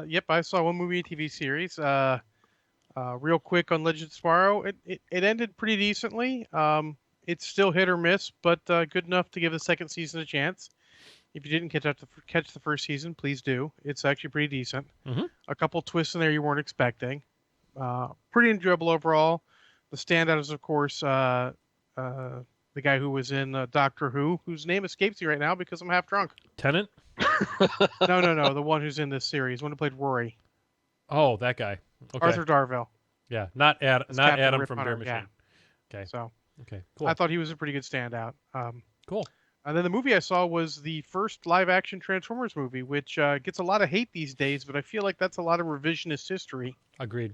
Yep, I saw one movie, TV series. Real quick on Legends of Tomorrow, it ended pretty decently. It's still hit or miss, but good enough to give the second season a chance. If you didn't catch the first season, please do. It's actually pretty decent. Mhm. A couple twists in there you weren't expecting. Pretty enjoyable overall. The standout is, of course, the guy who was in Doctor Who, whose name escapes me right now because I'm half drunk. Tennant? No, the one who's in this series, one who played Rory, Oh, that guy. Okay. Arthur Darvill. Yeah, not As not Captain Adam Rip from Hunter, Beermachine. yeah. Okay. So Okay. Cool. I thought he was a pretty good standout. Cool. And then the movie I saw was the first live-action Transformers movie, which gets a lot of hate these days, but I feel like that's a lot of revisionist history Agreed.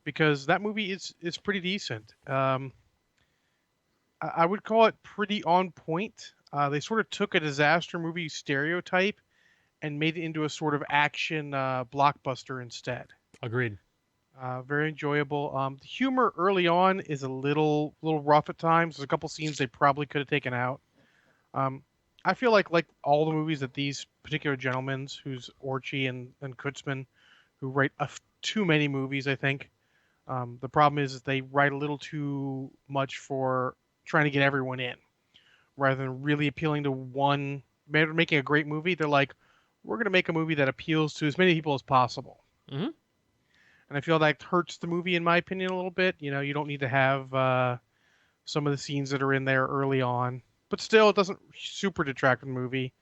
because that movie is pretty decent. I would call it pretty on point. They sort of took a disaster movie stereotype and made it into a sort of action blockbuster instead. Agreed. Very enjoyable. The humor early on is a little rough at times. There's a couple scenes they probably could have taken out. I feel like all the movies that these particular gentlemen, who's Orchie and Kurtzman, who write too many movies, I think. The problem is that they write a little too much for trying to get everyone in, rather than really appealing to one. Making a great movie, they're like, we're going to make a movie that appeals to as many people as possible. Mhm. And I feel that hurts the movie, in my opinion, a little bit. You know, you don't need to have some of the scenes that are in there early on. But still, it doesn't super detract from the movie.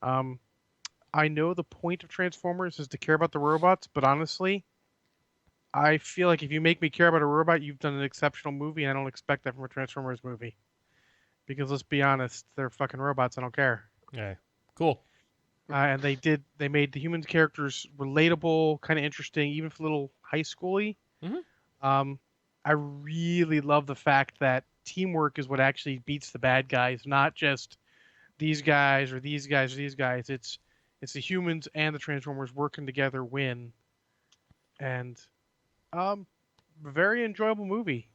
I know the point of Transformers is to care about the robots, but honestly, I feel like if you make me care about a robot, you've done an exceptional movie, and I don't expect that from a Transformers movie. Because let's be honest, they're fucking robots. I don't care. Okay. Cool. And they made the human characters relatable, kind of interesting, even if a little high schooly. Mhm. I really love the fact that teamwork is what actually beats the bad guys, not just these guys or these guys or these guys. It's the humans and the Transformers working together win. And very enjoyable movie.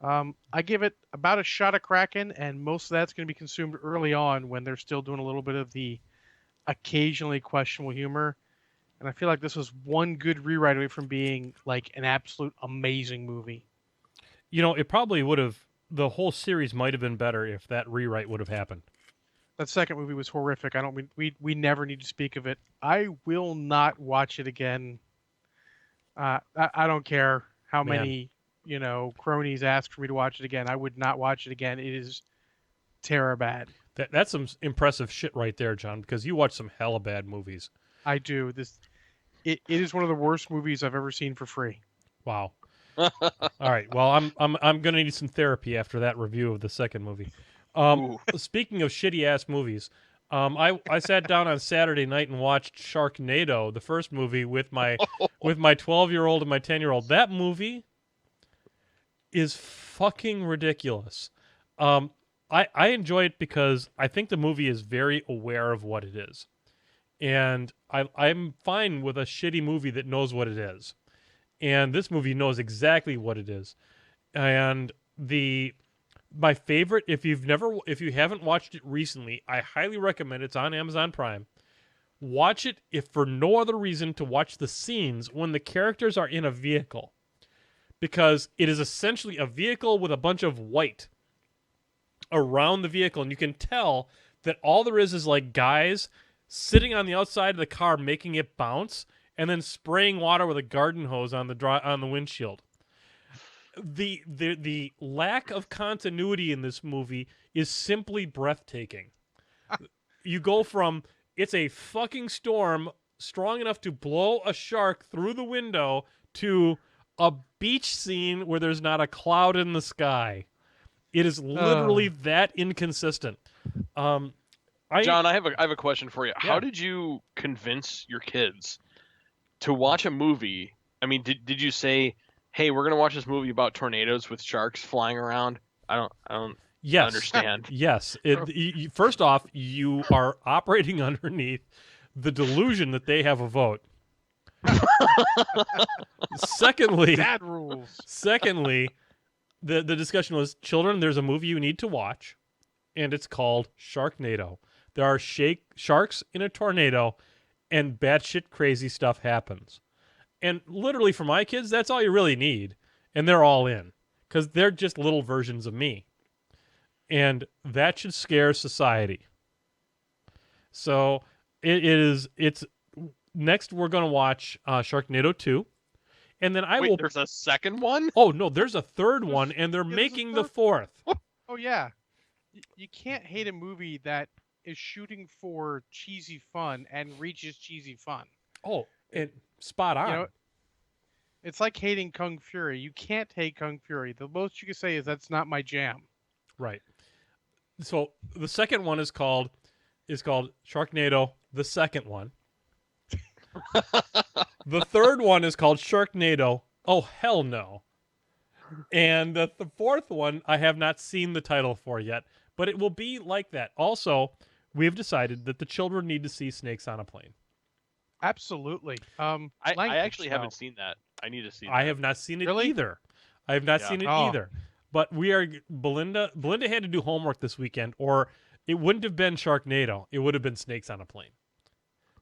I give it about a shot of Kraken, and most of that's going to be consumed early on when they're still doing a little bit of the occasionally questionable humor. And I feel like this was one good rewrite away from being like an absolute amazing movie. You know, it probably would have. The whole series might have been better if that rewrite would have happened. That second movie was horrific. We never need to speak of it. I will not watch it again. I don't care how Man. many cronies ask for me to watch it again. I would not watch it again. It is terror bad. That's some impressive shit right there, John, because you watch some hella bad movies. I do. It is one of the worst movies I've ever seen for free. Wow. All right. Well, I'm gonna need some therapy after that review of the second movie. Ooh. Speaking of shitty ass movies, I sat down on Saturday night and watched Sharknado, the first movie, with my 12-year-old and my 10-year-old. That movie is fucking ridiculous. Um, I enjoy it because I think the movie is very aware of what it is, and I'm fine with a shitty movie that knows what it is. And this movie knows exactly what it is. And my favorite, if you haven't watched it recently, I highly recommend it. It's on Amazon Prime. Watch it if for no other reason to watch the scenes when the characters are in a vehicle, because it is essentially a vehicle with a bunch of white around the vehicle, and you can tell that all there is like guys sitting on the outside of the car making it bounce and then spraying water with a garden hose on the windshield. The lack of continuity in this movie is simply breathtaking. You go from it's a fucking storm strong enough to blow a shark through the window to a beach scene where there's not a cloud in the sky. It is literally that inconsistent. John, I have a question for you. Yeah. How did you convince your kids to watch a movie? I mean, did you say, "Hey, we're gonna watch this movie about tornadoes with sharks flying around"? I don't Yes. understand. Yes. First off, you are operating underneath the delusion that they have a vote. Secondly, Bad rules. Secondly, the discussion was, children, there's a movie you need to watch, and it's called Sharknado. There are sharks in a tornado, and batshit crazy stuff happens. And literally, for my kids, that's all you really need, and they're all in, because they're just little versions of me. And that should scare society. So it's next we're going to watch Sharknado 2. And then Wait, there's a second one? Oh, no, there's a third one, and they're there's a making the third- fourth. Oh yeah, you can't hate a movie that is shooting for cheesy fun and reaches cheesy fun. Oh, and spot on. You know, it's like hating Kung Fury. You can't hate Kung Fury. The most you can say is that's not my jam. Right. So the second one is called Sharknado, the second one. The third one is called Sharknado, oh hell no. And the fourth one I have not seen the title for yet, but it will be like that. Also, we have decided that the children need to see Snakes on a Plane. Absolutely. I actually though. haven't seen that. I need to see that. I have not seen it Really? either. I have not Yeah. seen it Oh. either. But Belinda had to do homework this weekend, or it wouldn't have been Sharknado. It would have been Snakes on a Plane.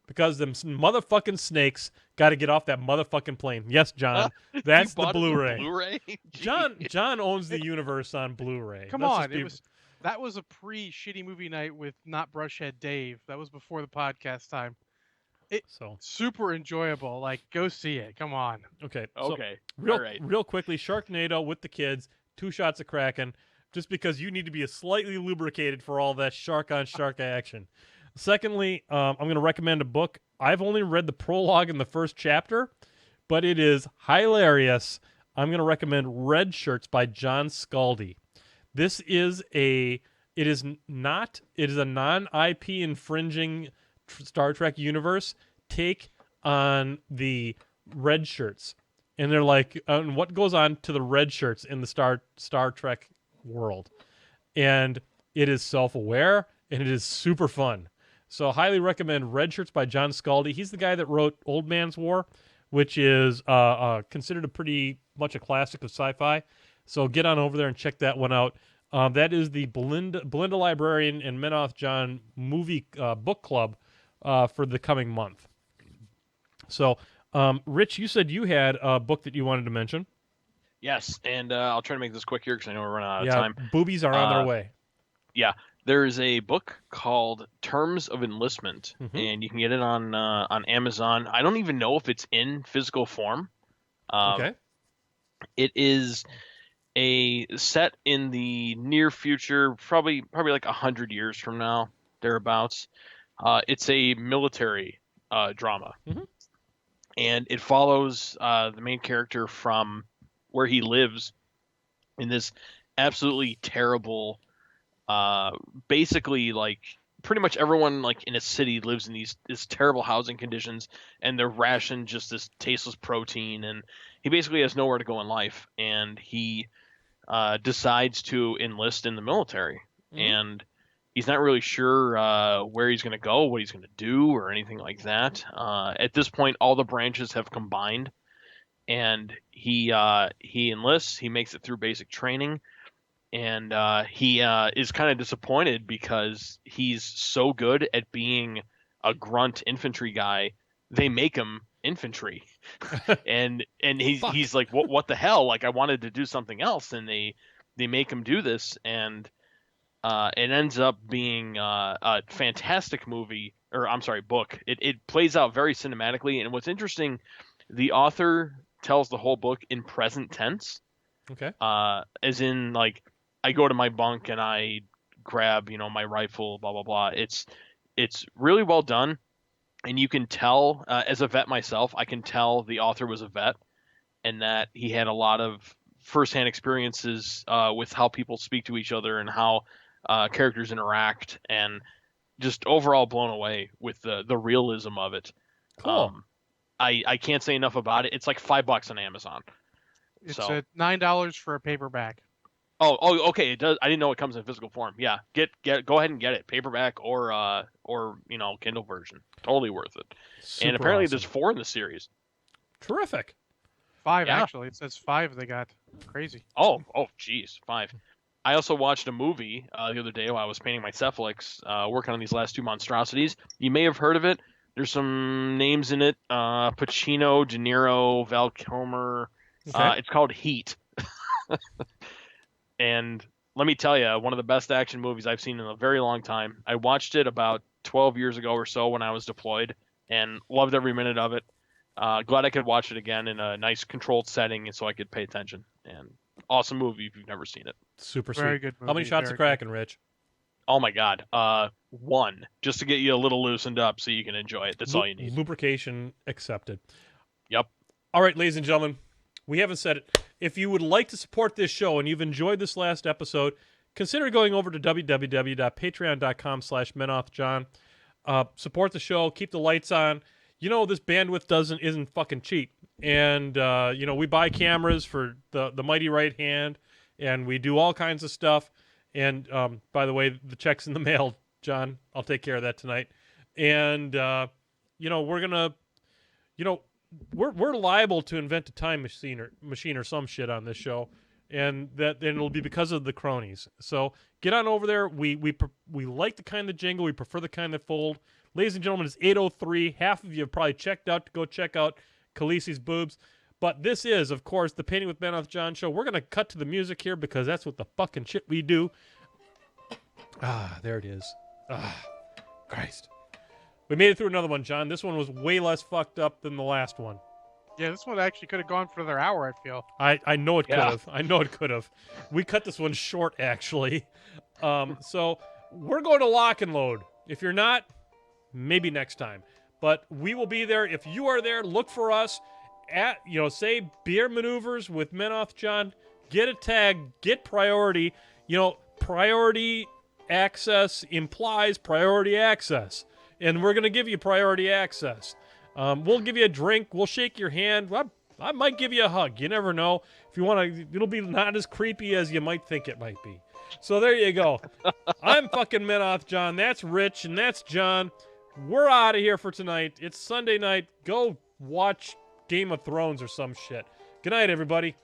Because them motherfucking snakes got to get off that motherfucking plane. Yes, John, that's You the bought it on Blu-ray. Blu-ray? John owns the universe on Blu-ray. Come Let's on, just be- that was a pre-shitty movie night with not Brushhead Dave. That was before the podcast time. So Super enjoyable. Like, go see it. Come on. okay. So Okay. real All right. real quickly, Sharknado with the kids, 2 shots of Kraken, just because you need to be slightly lubricated for all that shark on shark action. Secondly, I'm going to recommend a book. I've only read the prologue in the first chapter, but it is hilarious. I'm going to recommend Red Shirts by John Scaldi. This is a non-IP infringing Star Trek universe take on the Red Shirts, and they're like, what goes on to the Red Shirts in the Star Trek world, and it is self-aware and it is super fun. So highly recommend Red Shirts by John Scaldi. He's the guy that wrote Old Man's War, which is considered a pretty much a classic of sci-fi. So get on over there and check that one out. That is the Belinda Librarian and Menoth John movie book club for the coming month. So, Rich, you said you had a book that you wanted to mention. Yes, and I'll try to make this quick here because I know we're running out of time. Boobies are on their way. Yeah, there's a book called Terms of Enlistment, and you can get it on Amazon. I don't even know if it's in physical form. Okay. It is a set in the near future, probably like 100 years from now, thereabouts. It's a military drama, and it follows the main character from where he lives in this absolutely terrible basically like pretty much everyone like in a city lives in these terrible housing conditions, and they're rationed just this tasteless protein, and he basically has nowhere to go in life, and he decides to enlist in the military, and he's not really sure where he's going to go, what he's going to do, or anything like that. At this point, all the branches have combined, and he enlists. He makes it through basic training, and he is kind of disappointed because he's so good at being a grunt infantry guy. They make him infantry, and he's like, what the hell? Like, I wanted to do something else, and they make him do this, and it ends up being a fantastic movie, or I'm sorry, book. It plays out very cinematically, and what's interesting, the author tells the whole book in present tense. Okay. As in, like, I go to my bunk and I grab, my rifle, blah blah blah. It's really well done, and you can tell, as a vet myself, I can tell the author was a vet, and that he had a lot of firsthand experiences with how people speak to each other and how characters interact, and just overall blown away with the realism of it. Cool. I can't say enough about it. It's like $5 on Amazon. It's So- at $9 for a paperback. Oh, okay. It does. I didn't know it comes in physical form. Yeah, go ahead and get it, paperback or Kindle version. Totally worth it. Super And apparently awesome. there's 4 in the series. Terrific. 5 Yeah. actually. It says 5 they got. Crazy. Oh, geez, 5. I also watched a movie the other day while I was painting my Cephalix, working on these last 2 monstrosities. You may have heard of it. There's some names in it: Pacino, De Niro, Val Kilmer. Okay. It's called Heat. And let me tell you, one of the best action movies I've seen in a very long time. I watched it about 12 years ago or so when I was deployed, and loved every minute of it. Glad I could watch it again in a nice controlled setting, so I could pay attention. And awesome movie if you've never seen it. Super Very sweet. good How many movie, shots very of Kraken, Rich? Oh my God, 1, just to get you a little loosened up so you can enjoy it. That's all you need. Lubrication accepted. Yep. All right, ladies and gentlemen, we haven't said it. If you would like to support this show and you've enjoyed this last episode, consider going over to www.patreon.com/menothjohn. Support the show. Keep the lights on. This bandwidth isn't fucking cheap. And, we buy cameras for the mighty right hand, and we do all kinds of stuff. And, by the way, the check's in the mail, John. I'll take care of that tonight. And, we're going to, we're liable to invent a time machine or some shit on this show, and it'll be because of the cronies. So get on over there. We like the kind of jingle. We prefer the kind that fold. Ladies and gentlemen, it's 8:03. Half of you have probably checked out to go check out Khaleesi's boobs. But this is, of course, the Painting with Ben John show. We're going to cut to the music here because that's what the fucking shit we do. Ah, there it is. Ah, Christ. We made it through another one, John. This one was way less fucked up than the last one. Yeah, this one actually could have gone for another hour, I feel. I know it could Yeah. have. I know it could have. We cut this one short, actually. So we're going to lock and load. If you're not, maybe next time. But we will be there. If you are there, look for us at, say Beer Maneuvers with Menoth John. Get a tag. Get priority. Priority access implies priority access. And we're going to give you priority access. We'll give you a drink. We'll shake your hand. I might give you a hug. You never know. If you want to, it'll be not as creepy as you might think it might be. So there you go. I'm fucking Menoth John. That's Rich, and that's John. We're out of here for tonight. It's Sunday night. Go watch Game of Thrones or some shit. Good night, everybody.